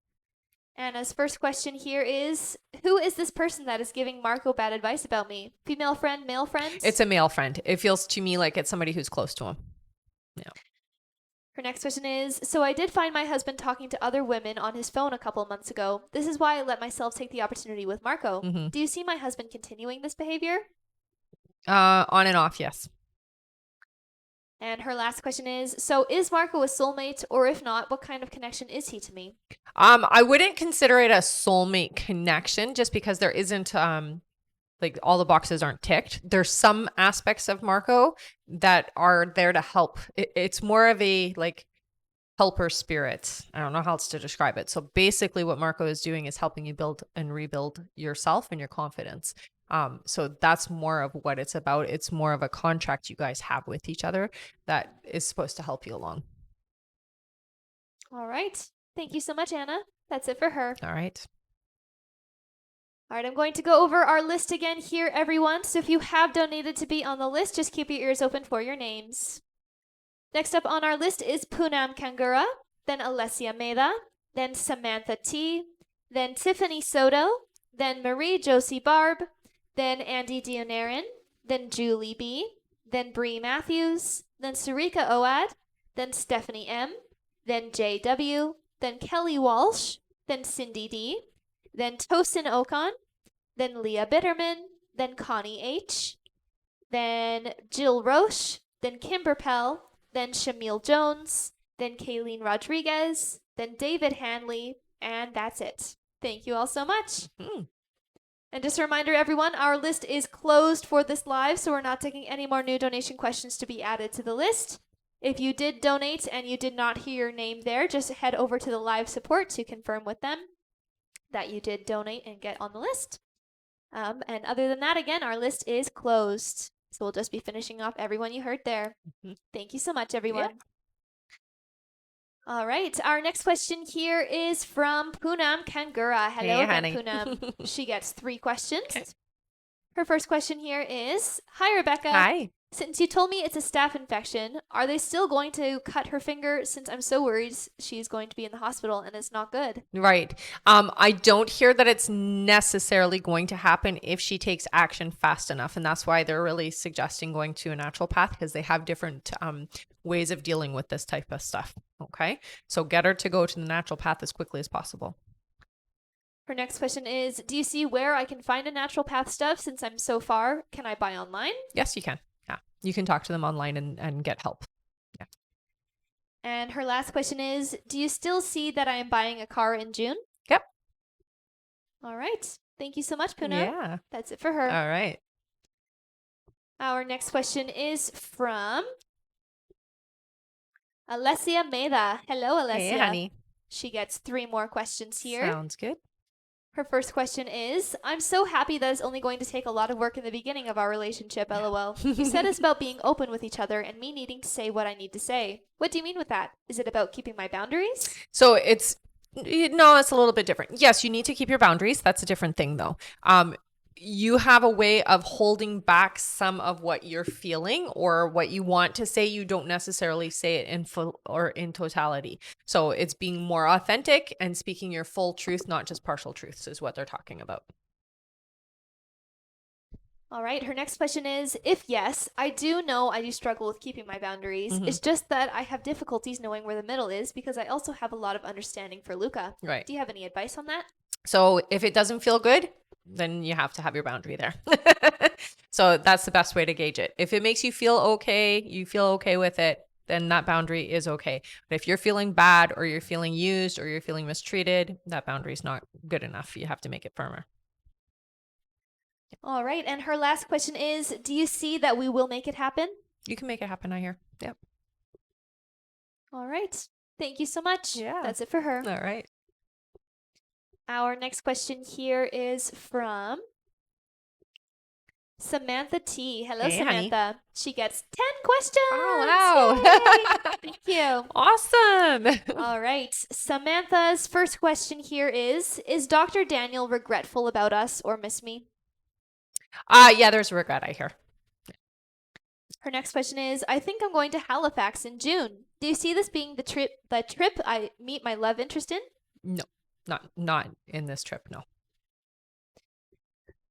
Anna's first question here is, who is this person that is giving Marco bad advice about me? Female friend, male friend? It's a male friend. It feels to me like it's somebody who's close to him. Yeah. Her next question is, so I did find my husband talking to other women on his phone a couple of months ago. This is why I let myself take the opportunity with Marco. Mhm. Do you see my husband continuing this behavior? On and off, yes. And her last question is, so is Marco a soulmate, or if not, what kind of connection is he to me? I wouldn't consider it a soulmate connection just because there isn't like all the boxes aren't ticked. There's some aspects of Marco that are there to help. It's more of a like helper spirit. I don't know how else to describe it. So basically what Marco is doing is helping you build and rebuild yourself and your confidence. So that's more of what it's about. It's more of a contract you guys have with each other that is supposed to help you along. All right. Thank you so much, Anna. That's it for her. All right. All right, I'm going to go over our list again here, everyone. So if you have donated to be on the list, just keep your ears open for your names. Next up on our list is Poonam Kangura, then Alessia Meda, then Samantha T, then Tiffany Soto, then Marie Josie Barb, then Andy Dionarin, then Julie B, then Bree Matthews, then Sarika Oad, then Stephanie M, then JW, then Kelly Walsh, then Cindy D, then Tosin Okon, then Leah Bitterman, then Connie H, then Jill Roche, then Kimber Pell, then Shamil Jones, then Kayleen Rodriguez, then David Hanley, and that's it. Thank you all so much. And just a reminder, everyone, our list is closed for this live, so we're not taking any more new donation questions to be added to the list. If you did donate and you did not hear your name there, just head over to the live support to confirm with them that you did donate and get on the list. And other than that, again, our list is closed. So we'll just be finishing off everyone you heard there. Thank you so much, everyone. All right. Our next question here is from Poonam Kangura. Hello Hey, again, honey. Poonam. She gets 3 questions. Okay. Her first question here is, hi, Rebecca. Hi. Since you told me it's a staph infection, are they still going to cut her finger since I'm so worried she's going to be in the hospital and it's not good? Right. I don't hear that it's necessarily going to happen if she takes action fast enough. And that's why they're really suggesting going to a naturopath, because they have different ways of dealing with this type of stuff. Okay. So get her to go to the naturopath as quickly as possible. Her next question is, do you see where I can find a naturopath stuff since I'm so far? Can I buy online? Yes, you can. Yeah. You can talk to them online and get help. Yeah. And her last question is, do you still see that I am buying a car in June? Yep. All right. Thank you so much, Poonam. Yeah. That's it for her. All right. Our next question is from Alessia Meda. Hello, Alessia. Hey, honey. She gets 3 more questions here. Sounds good. Her first question is, I'm so happy that it's only going to take a lot of work in the beginning of our relationship, lol. You said it's about being open with each other and me needing to say what I need to say. What do you mean with that? Is it about keeping my boundaries? So it's a little bit different. Yes, you need to keep your boundaries. That's a different thing though. You have a way of holding back some of what you're feeling or what you want to say. You don't necessarily say it in full or in totality. So it's being more authentic and speaking your full truth, not just partial truths, is what they're talking about. All right. Her next question is, if yes, I do know I do struggle with keeping my boundaries. Mhm. It's just that I have difficulties knowing where the middle is because I also have a lot of understanding for Luca. Right. Do you have any advice on that? So if it doesn't feel good, then you have to have your boundary there. So that's the best way to gauge it. If it makes you feel okay with it, then that boundary is okay. But if you're feeling bad or you're feeling used or you're feeling mistreated, that boundary is not good enough. You have to make it firmer. All right. And her last question is, do you see that we will make it happen? You can make it happen, I hear. Yep. All right. Thank you so much. Yeah. That's it for her. All right. Our next question here is from Samantha T. Hello, Hey, honey. Samantha. She gets 10 questions. Oh, wow. Yay! Thank you. Awesome. All right. Samantha's first question here is Dr. Daniel regretful about us or miss me? Yeah, there's regret, I hear. Her next question is, I think I'm going to Halifax in June. Do you see this being the trip I meet my love interest in? No, not in this trip, no.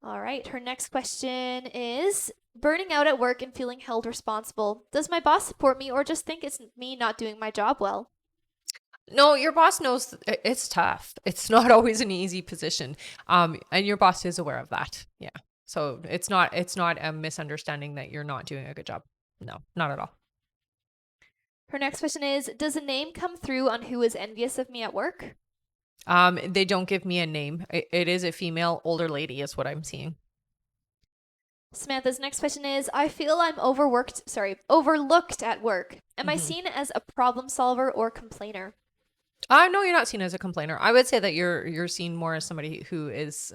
All right. Her next question is, burning out at work and feeling held responsible. Does my boss support me or just think it's me not doing my job well? No, your boss knows it's tough. It's not always an easy position. And your boss is aware of that. Yeah. So it's not a misunderstanding that you're not doing a good job. No, not at all. Her next question is, does a name come through on who is envious of me at work? They don't give me a name. It is a female older lady is what I'm seeing. Samantha's next question is, I feel I'm overlooked at work. Am I seen as a problem solver or complainer? No, you're not seen as a complainer. I would say that you're seen more as somebody who is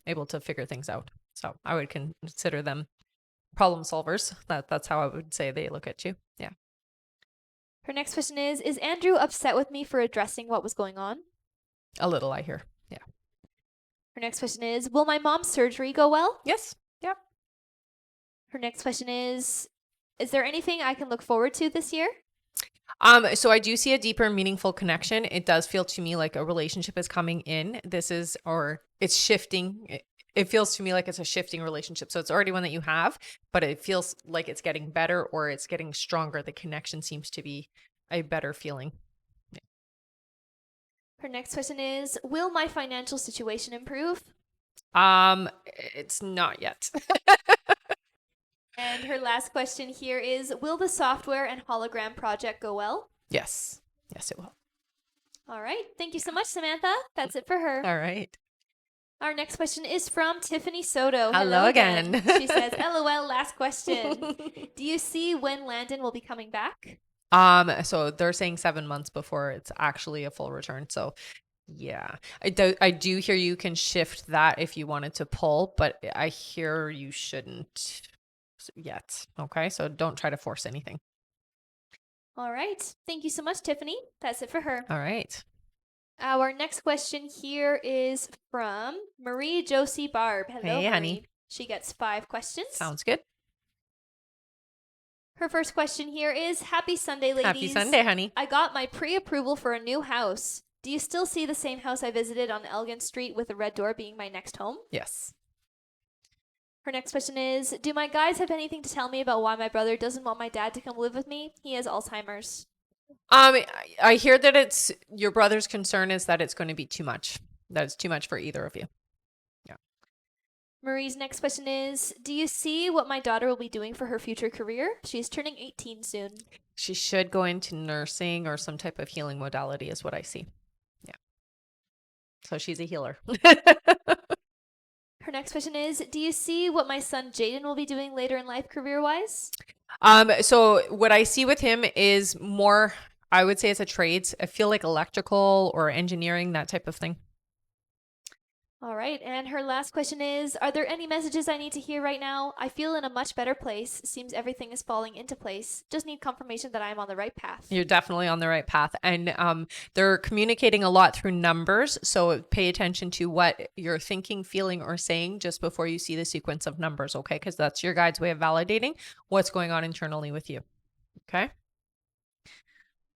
able to figure things out. So I would consider them problem solvers. That's how I would say they look at you. Yeah. Her next question is Andrew upset with me for addressing what was going on? A little, I hear. Yeah. Her next question is, will my mom's surgery go well? Yes. Yep. Her next question is there anything I can look forward to this year? So I do see a deeper, meaningful connection. It does feel to me like a relationship is coming in. Or it's shifting. It feels to me like it's a shifting relationship. So it's already one that you have, but it feels like it's getting better or it's getting stronger. The connection seems to be a better feeling. Her next question is, will my financial situation improve? It's not yet. And her last question here is, will the software and hologram project go well? Yes. Yes, it will. All right. Thank you so much, Samantha. That's it for her. All right. Our next question is from Tiffany Soto. Hello again. She says, LOL, last question. Do you see when Landon will be coming back? So they're saying 7 months before it's actually a full return. So yeah, I do hear you can shift that if you wanted to pull, but I hear you shouldn't yet. Okay. So don't try to force anything. All right. Thank you so much, Tiffany. That's it for her. All right. Our next question here is from Marie Josie Barb. Hello, Hey, Marie. honey. She gets 5 questions. Sounds good. Her first question here is, Happy Sunday, ladies. Happy Sunday, honey. I got my pre-approval for a new house. Do you still see the same house I visited on Elgin Street with the red door being my next home? Yes. Her next question is, do my guys have anything to tell me about why my brother doesn't want my dad to come live with me? He has Alzheimer's. I hear that it's your brother's concern is that it's going to be too much. That it's too much for either of you. Yeah. Marie's next question is, do you see what my daughter will be doing for her future career? She's turning 18 soon. She should go into nursing or some type of healing modality is what I see. Yeah. So she's a healer. Her next question is, do you see what my son Jaden will be doing later in life career-wise? So what I see with him is more, I would say it's a trades. I feel like electrical or engineering, that type of thing. All right. And her last question is, are there any messages I need to hear right now? I feel in a much better place. Seems everything is falling into place. Just need confirmation that I am on the right path. You're definitely on the right path. And they're communicating a lot through numbers. So pay attention to what you're thinking, feeling, or saying just before you see the sequence of numbers, okay? Because that's your guide's way of validating what's going on internally with you. Okay?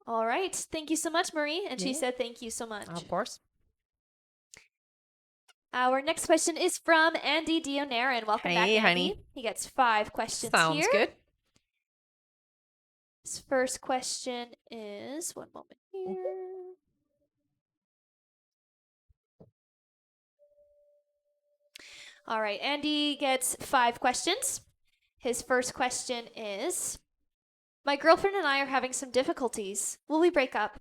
All right. Thank you so much, Marie. And she Yeah. said thank you so much. Of course. Our next question is from Andy Dionaran. Welcome back, Hey, Andy. honey. He gets 5 questions Sounds here. good. His first question is, one moment here. All right, Andy gets 5 questions. His first question is, my girlfriend and I are having some difficulties. Will we break up?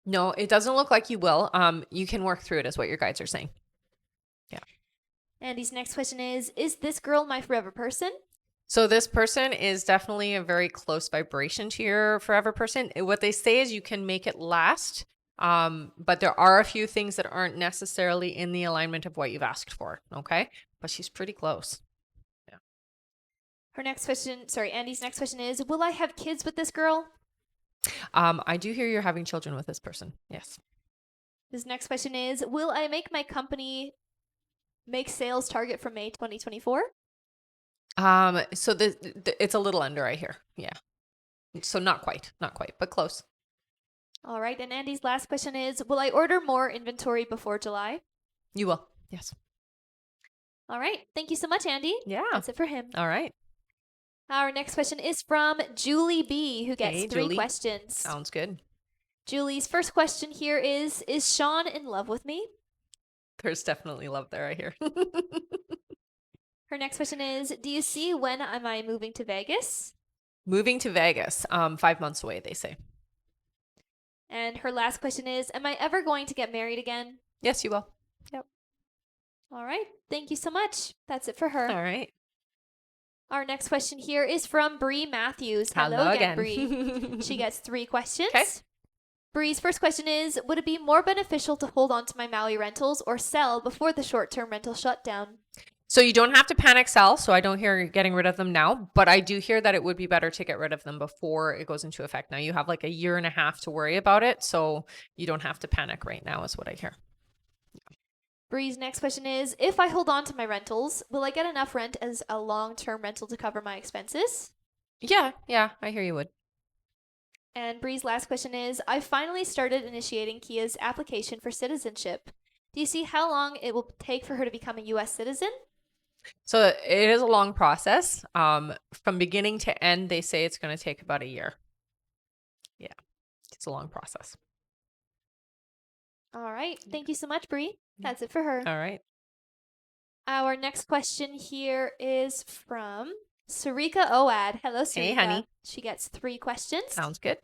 No, it doesn't look like you will. You can work through it is what your guides are saying. Andy's next question is this girl my forever person? So this person is definitely a very close vibration to your forever person. What they say is you can make it last, but there are a few things that aren't necessarily in the alignment of what you've asked for, okay? But she's pretty close. Yeah. Andy's next question is, will I have kids with this girl? I do hear you're having children with this person. Yes. His next question is, will I make my company make sales target for May 2024? So it's a little under, I hear. Yeah. So not quite, but close. All right. And Andy's last question is, will I order more inventory before July? You will. Yes. All right. Thank you so much, Andy. Yeah. That's it for him. All right. Our next question is from Julie B, who gets 3 Julie. questions. Sounds good. Julie's first question here is Sean in love with me? There's definitely love there, I hear. Her next question is, do you see when am I moving to Vegas? Moving to Vegas, 5 months away, they say. And her last question is, am I ever going to get married again? Yes, you will. Yep. All right. Thank you so much. That's it for her. All right. Our next question here is from Bree Matthews. Hello again. Bree. She gets 3 questions. Okay. Bree's first question is, would it be more beneficial to hold on to my Maui rentals or sell before the short-term rental shutdown? So you don't have to panic sell. So I don't hear getting rid of them now, but I do hear that it would be better to get rid of them before it goes into effect. Now you have like a year and a half to worry about it. So you don't have to panic right now is what I hear. Bree's next question is, if I hold on to my rentals, will I get enough rent as a long-term rental to cover my expenses? Yeah, I hear you would. And Bree's last question is, I finally started initiating Kia's application for citizenship. Do you see how long it will take for her to become a US citizen? So it is a long process. From beginning to end, they say it's going to take about a year. Yeah, it's a long process. All right. Thank you so much, Bree. That's it for her. All right. Our next question here is from Sarika Oad. Hello, Sarika. Hey, honey. She gets 3 questions. Sounds good.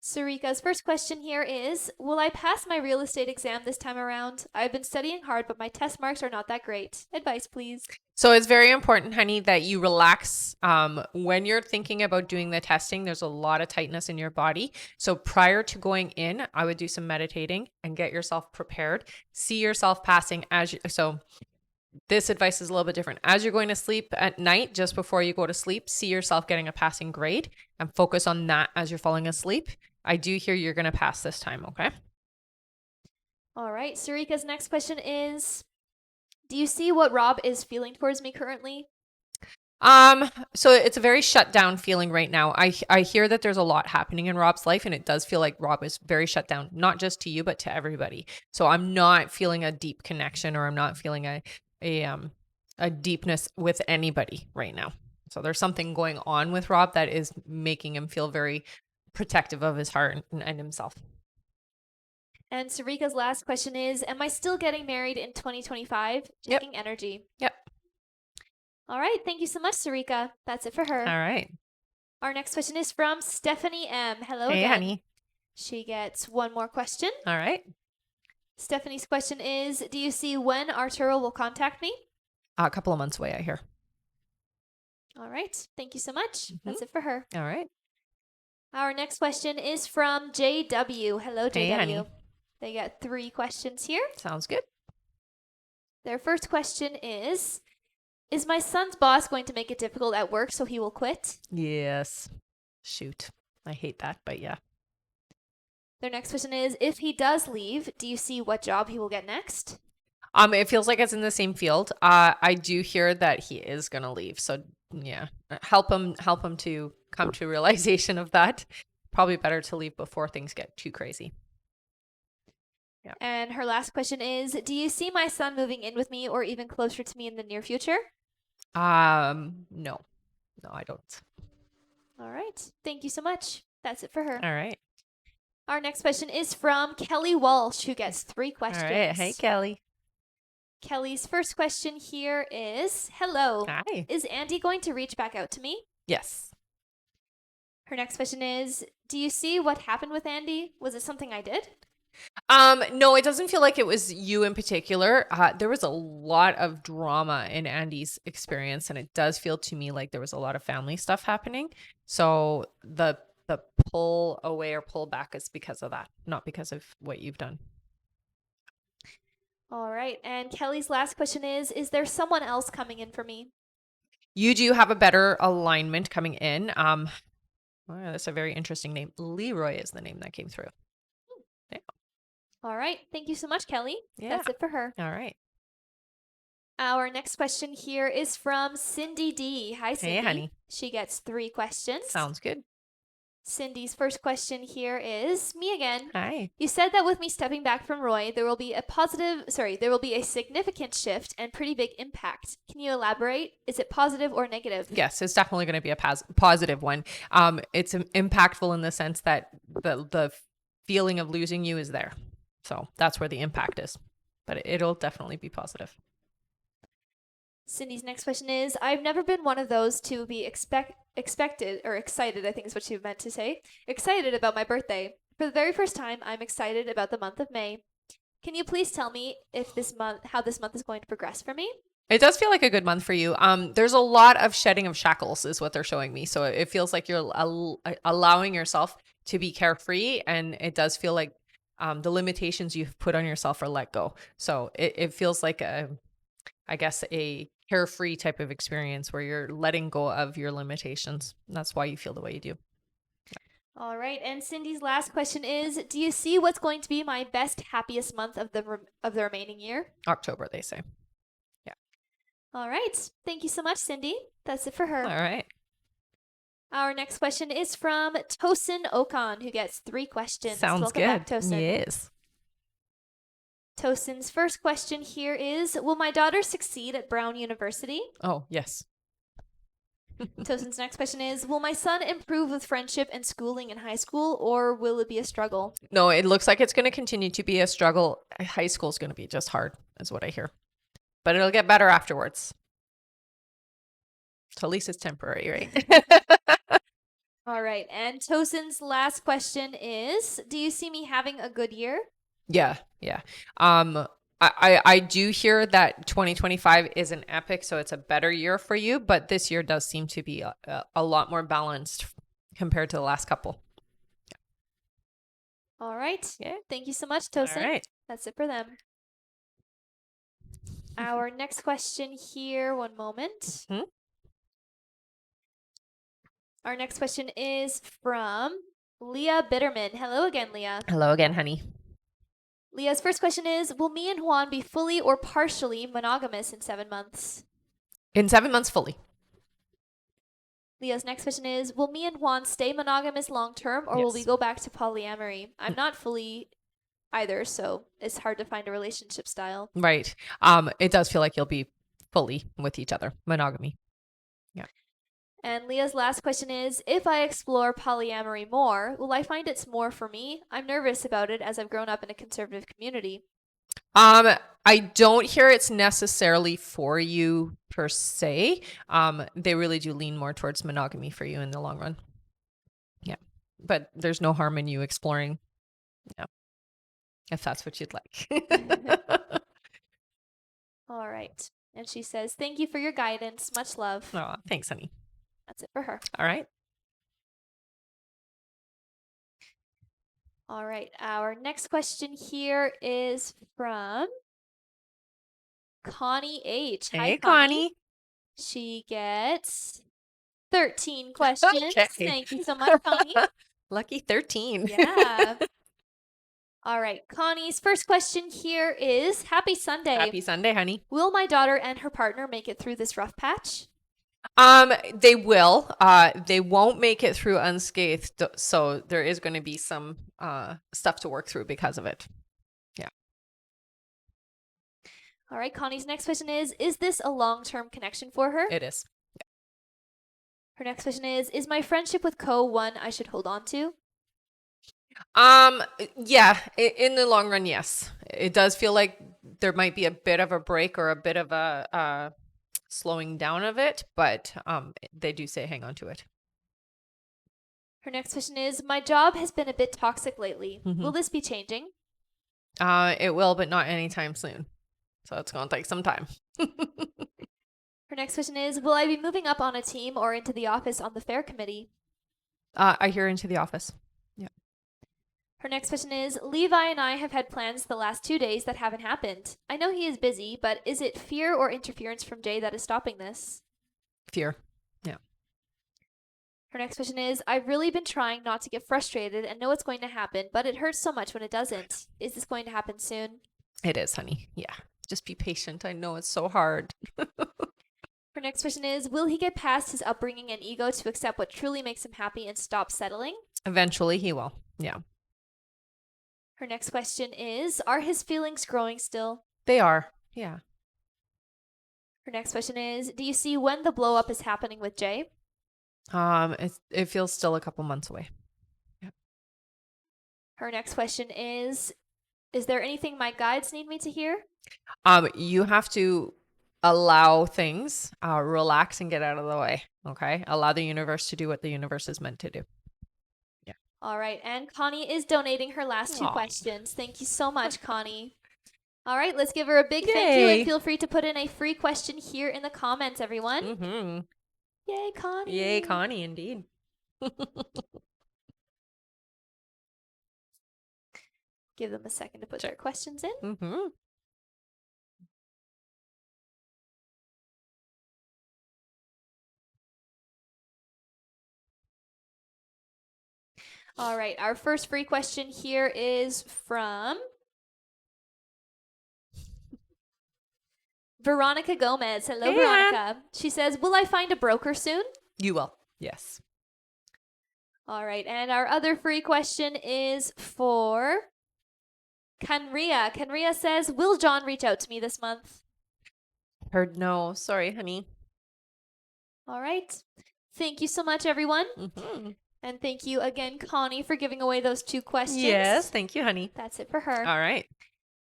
Sarika's first question here is, will I pass my real estate exam this time around? I've been studying hard, but my test marks are not that great. Advice, please. So it's very important, honey, that you relax. When you're thinking about doing the testing, there's a lot of tightness in your body. So prior to going in, I would do some meditating and get yourself prepared. See yourself passing so this advice is a little bit different. As you're going to sleep at night, just before you go to sleep, see yourself getting a passing grade and focus on that as you're falling asleep. I do hear you're going to pass this time, okay? All right. Sarika's next question is, do you see what Rob is feeling towards me currently? So it's a very shut down feeling right now. I hear that there's a lot happening in Rob's life, and it does feel like Rob is very shut down, not just to you, but to everybody. So I'm not feeling a deep connection, or I'm not feeling a deepness with anybody right now. So there's something going on with Rob that is making him feel very protective of his heart and himself. And Sarika's last question is, am I still getting married in 2025? Checking energy. Yep. All right. Thank you so much, Sarika. That's it for her. All right. Our next question is from Stephanie M. Hello Hey, again. honey. She gets 1 more question. All right. Stephanie's question is, do you see when Arturo will contact me? A couple of months away, I hear. All right. Thank you so much. That's it for her. All right. Our next question is from JW. Hello, JW. Hey, honey. They get 3 questions here. Sounds good. Their first question is my son's boss going to make it difficult at work so he will quit? Yes. Shoot. I hate that, but yeah. Their next question is, if he does leave, do you see what job he will get next? It feels like it's in the same field. I do hear that he is gonna leave. So yeah, help him to come to realization of that. Probably better to leave before things get too crazy. Yeah. And her last question is, do you see my son moving in with me or even closer to me in the near future? No, I don't. All right. Thank you so much. That's it for her. All right. Our next question is from Kelly Walsh, who gets 3 questions. All right. Hey, Kelly. Kelly's first question here is, hello. Hi. Is Andy going to reach back out to me? Yes. Her next question is, do you see what happened with Andy? Was it something I did? No, it doesn't feel like it was you in particular. There was a lot of drama in Andy's experience, and it does feel to me like there was a lot of family stuff happening. So the pull away or pull back is because of that, not because of what you've done. All right. And Kelly's last question is there someone else coming in for me? You do have a better alignment coming in. Well, that's a very interesting name. Leroy is the name that came through. Yeah. All right. Thank you so much, Kelly. Yeah. That's it for her. All right. Our next question here is from Cindy D. Hi, Cindy. Hey, honey. She gets 3 questions. Sounds good. Cindy's first question here is me again. Hi. You said that with me stepping back from Roy, there will be a significant shift and pretty big impact. Can you elaborate? Is it positive or negative? Yes, it's definitely going to be a positive one. It's impactful in the sense that the feeling of losing you is there. So that's where the impact is. But it'll definitely be positive. Cindy's next question is, I've never been one of those to be expected or excited, I think is what she meant to say, excited about my birthday. For the very first time, I'm excited about the month of May. Can you please tell me how this month is going to progress for me? It does feel like a good month for you. There's a lot of shedding of shackles is what they're showing me. So it feels like you're allowing yourself to be carefree, and it does feel like the limitations you've put on yourself are let go. So it feels like I guess, a carefree type of experience where you're letting go of your limitations. And that's why you feel the way you do. All right, and Cindy's last question is: do you see what's going to be my best, happiest month of the remaining year? October, they say. All right, thank you so much, Cindy. That's it for her. All right. Our next question is from Tosin Okan, who gets 3 questions. Sounds Welcome good. back, Tosin. Yes. Tosin's first question here is: will my daughter succeed at Brown University? Oh, yes. Tosin's next question is: will my son improve with friendship and schooling in high school, or will it be a struggle? No, it looks like it's going to continue to be a struggle. High school is going to be just hard, is what I hear. But it'll get better afterwards. So at least it's temporary, right? All right, and Tosin's last question is: do you see me having a good year? Yeah, yeah. I do hear that 2025 is an epic, so it's a better year for you, but this year does seem to be a lot more balanced compared to the last couple. All right. Yeah. Thank you so much, All Tosin. right. That's it for them. Our next question here, one moment. Mhm. Our next question is from Leah Bitterman. Hello again, Leah. Hello again, honey. Leah's first question is: will me and Juan be fully or partially monogamous in 7 months? In 7 months fully. Leah's next question is: will me and Juan stay monogamous long term, or will we Yes. go back to polyamory? I'm not fully either, so it's hard to find a relationship style. Right. It does feel like you'll be fully with each other. Monogamy. And Leah's last question is: if I explore polyamory more, will I find it's more for me? I'm nervous about it as I've grown up in a conservative community. I don't hear it's necessarily for you per se. They really do lean more towards monogamy for you in the long run. Yeah. But there's no harm in you exploring, if that's what you'd like. All right. And she says, thank you for your guidance. Much love. Oh, thanks, honey. That's it for her. All right. All right. Our next question here is from Connie H. Hi, Hey, Connie. She gets 13 questions. Okay. Thank you so much, Connie. Lucky 13. Yeah. All right. Connie's first question here is: happy Sunday. Happy Sunday, honey. Will my daughter and her partner make it through this rough patch? They will. They won't make it through unscathed, so there is going to be some stuff to work through because of it. Yeah. All right. Connie's next question is this a long-term connection for her? It is. Her next question is my friendship with Co one I should hold on to? Yeah, in the long run, yes. It does feel like there might be a bit of a break or a bit of a slowing down of it, but they do say hang on to it. Her next question is: my job has been a bit toxic lately. Mhm. Will this be changing? It will, but not anytime soon. So it's going to take some time. Her next question is: will I be moving up on a team or into the office on the fair committee? I hear into the office. Yeah. Her next question is: Levi and I have had plans the last 2 days that haven't happened. I know he is busy, but is it fear or interference from Jay that is stopping this? Fear. Yeah. Her next question is: I've really been trying not to get frustrated and know it's going to happen, but it hurts so much when it doesn't. Is this going to happen soon? It is, honey. Yeah. Just be patient. I know it's so hard. Her next question is: will he get past his upbringing and ego to accept what truly makes him happy and stop settling? Eventually he will. Yeah. Her next question is: are his feelings growing still? They are. Yeah. Her next question is: do you see when the blow up is happening with Jay? It feels still a couple months away. Her next question is there anything my guides need me to hear? You have to allow things, relax and get out of the way. Okay. Allow the universe to do what the universe is meant to do. All right. And Connie is donating her last 2 Aw. questions. Thank you so much, Connie. All right. Let's give her a big thank you Yay. and feel free to put in a free question here in the comments, everyone. Mm-hmm. Yay, Connie. Yay, Connie, indeed. Give them a second to put their questions in. Mm-hmm. All right. Our first free question here is from Veronica Gomez. Hello, Hey, Ann. Veronica. She says, will I find a broker soon? You will. Yes. All right. And our other free question is for Kanria. Kanria says, will John reach out to me this month? Heard no. Sorry, honey. All right. Thank you so much, everyone. Mm-hmm. And thank you again, Connie, for giving away those 2 questions. Yes. Thank you, honey. That's it for her. All right.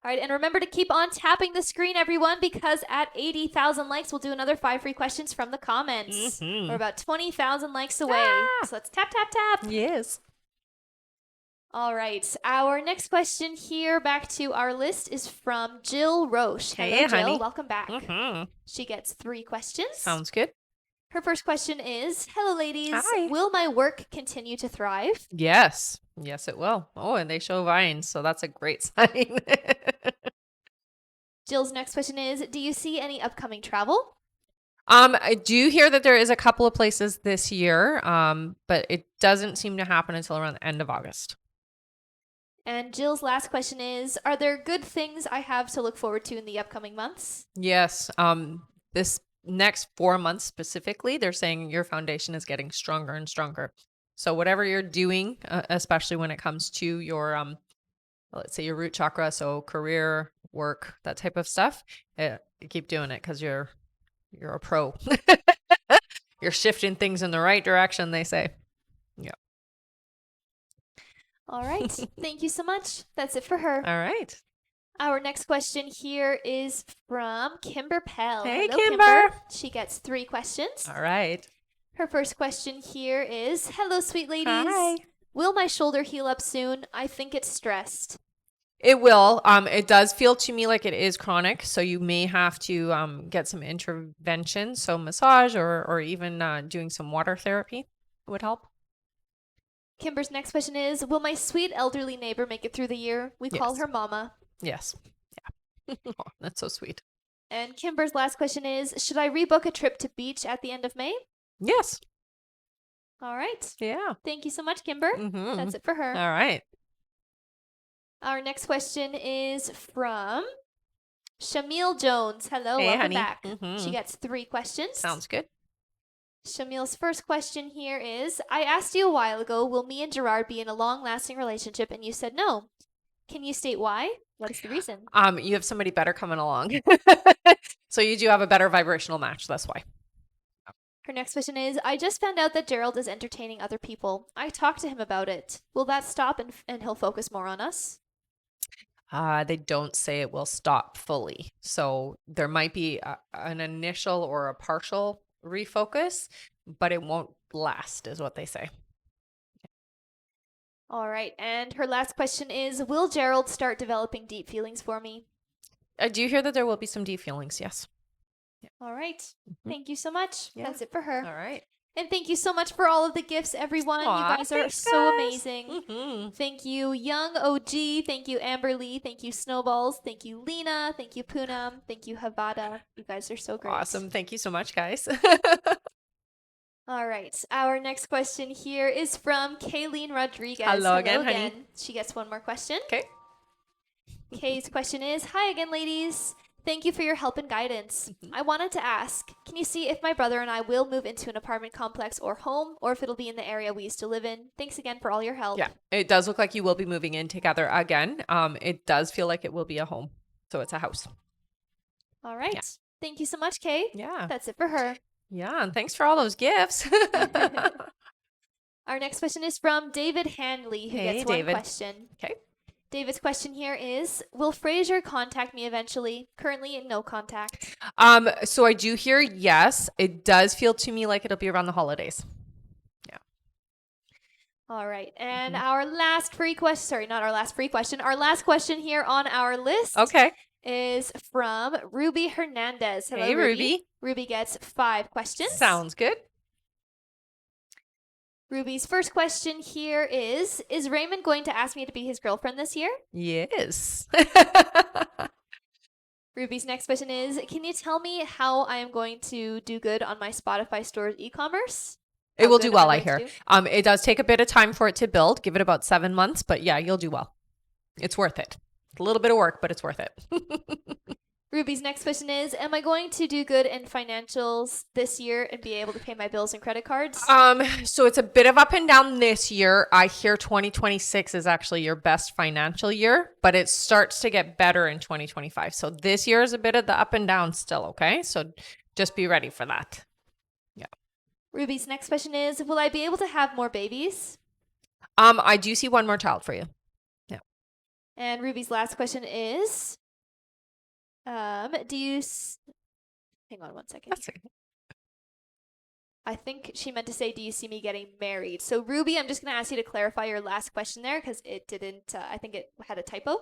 All right, and remember to keep on tapping the screen, everyone, because at 80,000 likes, we'll do another 5 free questions from the comments. Mhm. We're about 20,000 likes away. Ah! So let's tap, tap, tap. Yes. All right, our next question here back to our list is from Jill Roche. Hello, Hey, Jill. honey. Welcome back. Mm-hmm. She gets 3 questions. Sounds good. Her first question is, hello, ladies. Hi. Will my work continue to thrive? Yes. Yes, it will. Oh, and they show vines, so that's a great sign. Jill's next question is, do you see any upcoming travel? I do hear that there is a couple of places this year, but it doesn't seem to happen until around the end of August. And Jill's last question is, are there good things I have to look forward to in the upcoming months? Yes. This next 4 months specifically, they're saying your foundation is getting stronger and stronger. So whatever you're doing, especially when it comes to your, let's say your root chakra, so career, work, that type of stuff, keep doing it because you're a pro. You're shifting things in the right direction, they say. Yeah. All right. Thank you so much. That's it for her. All right. Our next question here is from Kimber Pell. Hey, Hello, Kimber. She gets 3 questions. All right. Her first question here is, hello, sweet ladies. Hi. Will my shoulder heal up soon? I think it's stressed. It will. It does feel to me like it is chronic, so you may have to get some intervention. So massage or even doing some water therapy would help. Kimber's next question is, will my sweet elderly neighbor make it through the year? We call Yes. her Mama. Yes. Yeah. Oh, that's so sweet. And Kimber's last question is, should I rebook a trip to beach at the end of May? Yes. All right. Yeah. Thank you so much, Kimber. Mm-hmm. That's it for her. All right. Our next question is from Shamil Jones. Hello, Hey, welcome honey. back. Mhm. She gets 3 questions. Sounds good. Shamil's first question here is, I asked you a while ago, will me and Gerard be in a long-lasting relationship? And you said no. Can you state why? What is the reason? You have somebody better coming along. So you do have a better vibrational match. That's why. Her next question is, I just found out that Gerald is entertaining other people. I talked to him about it. Will that stop and he'll focus more on us? They don't say it will stop fully. So there might be an initial or a partial refocus, but it won't last, is what they say. All right. And her last question is, will Gerald start developing deep feelings for me? I do hear that there will be some deep feelings. Yes. All right. Thank you so much. Yeah. That's it for her. All right. And thank you so much for all of the gifts, everyone. Aw, You guys are thanks, so guys. amazing. Mhm. Thank you, Young OG. Thank you, Amber Lee. Thank you, Snowballs. Thank you, Lena. Thank you, Poonam. Thank you, Havada. You guys are so great. Awesome. Thank you so much, guys. All right. Our next question here is from Kayleen Rodriguez. Hello again, honey. She gets 1 more question. Okay. Kay's question is, hi again, ladies. Thank you for your help and guidance. I wanted to ask, can you see if my brother and I will move into an apartment complex or home, or if it'll be in the area we used to live in? Thanks again for all your help. Yeah, it does look like you will be moving in together again. It does feel like it will be a home. So it's a house. All right. Yeah. Thank you so much, Kay. Yeah. That's it for her. Yeah, and thanks for all those gifts. Our next question is from David Hanley, who Hey, gets 1 David. question. Okay. David's question here is, will Fraser contact me eventually? Currently in no contact. So I do hear yes. It does feel to me like it'll be around the holidays. All right. And our last free question, sorry, not our last free question. Our last question here on our list Okay. is from Ruby Hernandez. Hello, Hey, Ruby. Ruby gets 5 questions. Sounds good. Ruby's first question here is Raymond going to ask me to be his girlfriend this year? Yes. Ruby's next question is, can you tell me how I am going to do good on my Spotify store's e-commerce? It will do well, I hear. It does take a bit of time for it to build. Give it about 7 months, but yeah, you'll do well. It's worth it. A little bit of work, but it's worth it. Ruby's next question is, am I going to do good in financials this year and be able to pay my bills and credit cards? So it's a bit of up and down this year. I hear 2026 is actually your best financial year, but it starts to get better in 2025. So this year is a bit of the up and down still, okay? So just be ready for that. Yeah. Ruby's next question is, will I be able to have more babies? I do see one more child for you. Yeah. And Ruby's last question is, hang on one second. That's okay. I think she meant to say, do you see me getting married? So Ruby, I'm just going to ask you to clarify your last question there because it didn't, I think it had a typo.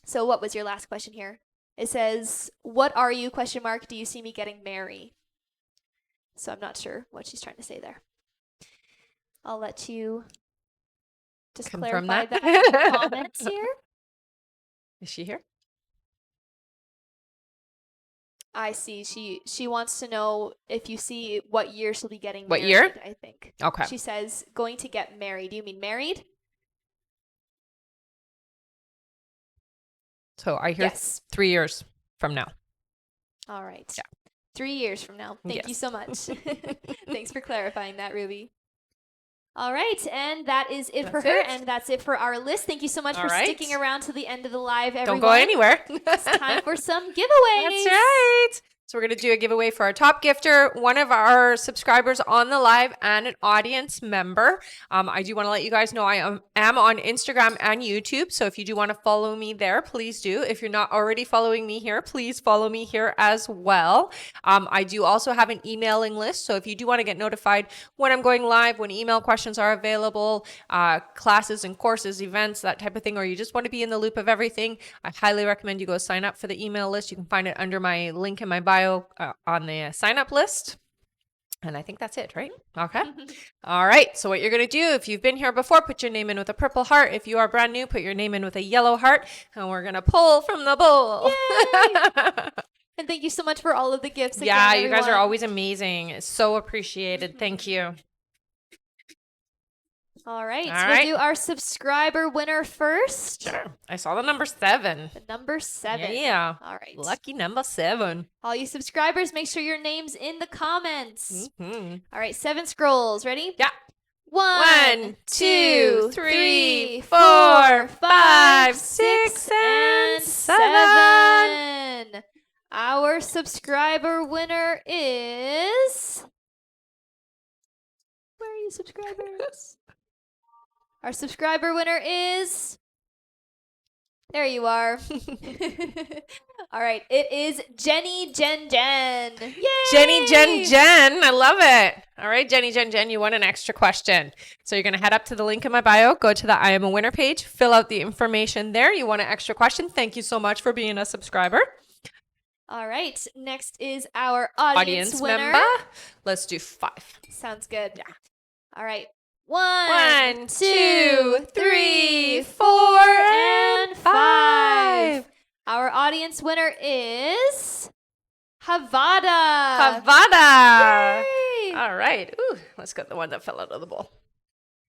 So what was your last question here? It says, what are you, ? Do you see me getting married? So I'm not sure what she's trying to say there. I'll let you just Confirm clarify that. that in the comments here. Is she here? I see. She wants to know if you see what year she'll be getting What married, year? I think. Okay. She says going to get married. Do you mean married? So I hear Yes. 3 years from now. All right. Yeah. 3 years from now. Thank you so much. Thanks for clarifying that, Ruby. All right, and that is it for her, and that's it for our list. Thank you so much for sticking around to the end of the live, everyone. Don't go anywhere. It's time for some giveaways. That's right. So we're going to do a giveaway for our top gifter, one of our subscribers on the live, and an audience member. I do want to let you guys know I am on Instagram and YouTube. So if you do want to follow me there, please do. If you're not already following me here, please follow me here as well. I do also have an emailing list. So if you do want to get notified when I'm going live, when email questions are available, classes and courses, events, that type of thing, or you just want to be in the loop of everything, I highly recommend you go sign up for the email list. You can find it under my link in my bio on the sign up list. And I think that's it, right? Okay. All right. So what you're going to do, if you've been here before, put your name in with a purple heart. If you are brand new, put your name in with a yellow heart. And we're going to pull from the bowl. And thank you so much for all of the gifts. Again, yeah, you everyone. guys are always amazing. It's so appreciated. Thank you. All right. All We'll do our subscriber winner first. Sure. I saw the number 7. The number 7. Yeah. All right. Lucky number 7. All you subscribers, make sure your name's in the comments. Mm-hmm. All right. 7 scrolls. Ready? Yeah. 1, 2, 3, 4, 5, 6, and 7. Our subscriber winner is... Where are you, subscribers? Our subscriber winner is... There you are. All right. It is Jenny Jen Jen. Yay! Jenny Jen Jen. I love it. All right, Jenny Jen Jen, you won an extra question. So you're going to head up to the link in my bio, go to the I Am a Winner page, fill out the information there. You won an extra question. Thank you so much for being a subscriber. All right. Next is our audience winner. Member. Let's do 5. Sounds good. Yeah. All right. 1, 2, 3, 4, and 5. Our audience winner is Havada. Havada. Yay! All right. Ooh, let's get the one that fell out of the bowl.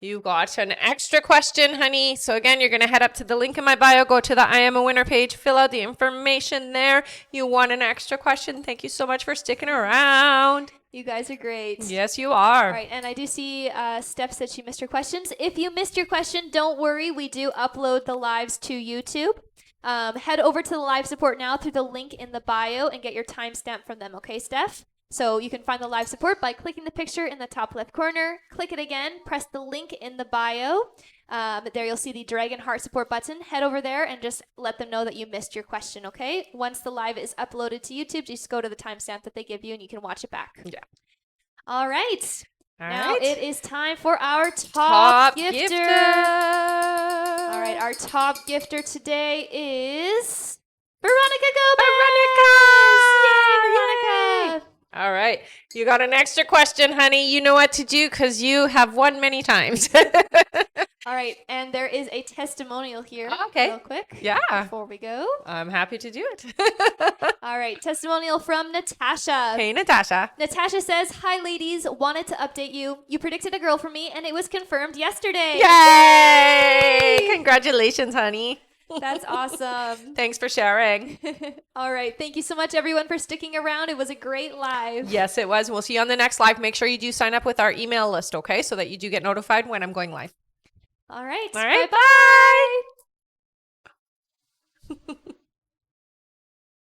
You got an extra question, honey. So again, you're going to head up to the link in my bio, go to the I Am a Winner page, fill out the information there. You won an extra question. Thank you so much for sticking around. You guys are great. Yes, you are. All right, and I do see Steph said she missed her questions. If you missed your question, don't worry. We do upload the lives to YouTube. Head over to the live support now through the link in the bio and get your timestamp from them. Okay, Steph? So you can find the live support by clicking the picture in the top left corner. Click it again. Press the link in the bio. There you'll see the Dragonheart support button. Head over there and just let them know that you missed your question, okay? Once the live is uploaded to YouTube, just go to the timestamp that they give you and you can watch it back. Yeah. All right. All now right. it is time for our top gifter. All right, our top gifter today is Veronica Gomez. Yay, Veronica! All right. You got an extra question, honey. You know what to do because you have won many times. All right, and there is a testimonial here. Okay. Real quick. Yeah. Before we go. I'm happy to do it. All right, testimonial from Natasha. Hey, Natasha. Natasha says, "Hi, ladies. Wanted to update you. You predicted a girl for me, and it was confirmed yesterday. Yay! Congratulations, honey. That's awesome. Thanks for sharing. All right. Thank you so much, everyone, for sticking around. It was a great live. Yes, it was. We'll see you on the next live. Make sure you do sign up with our email list, okay? So that you do get notified when I'm going live. All right. All right. Bye-bye. Bye.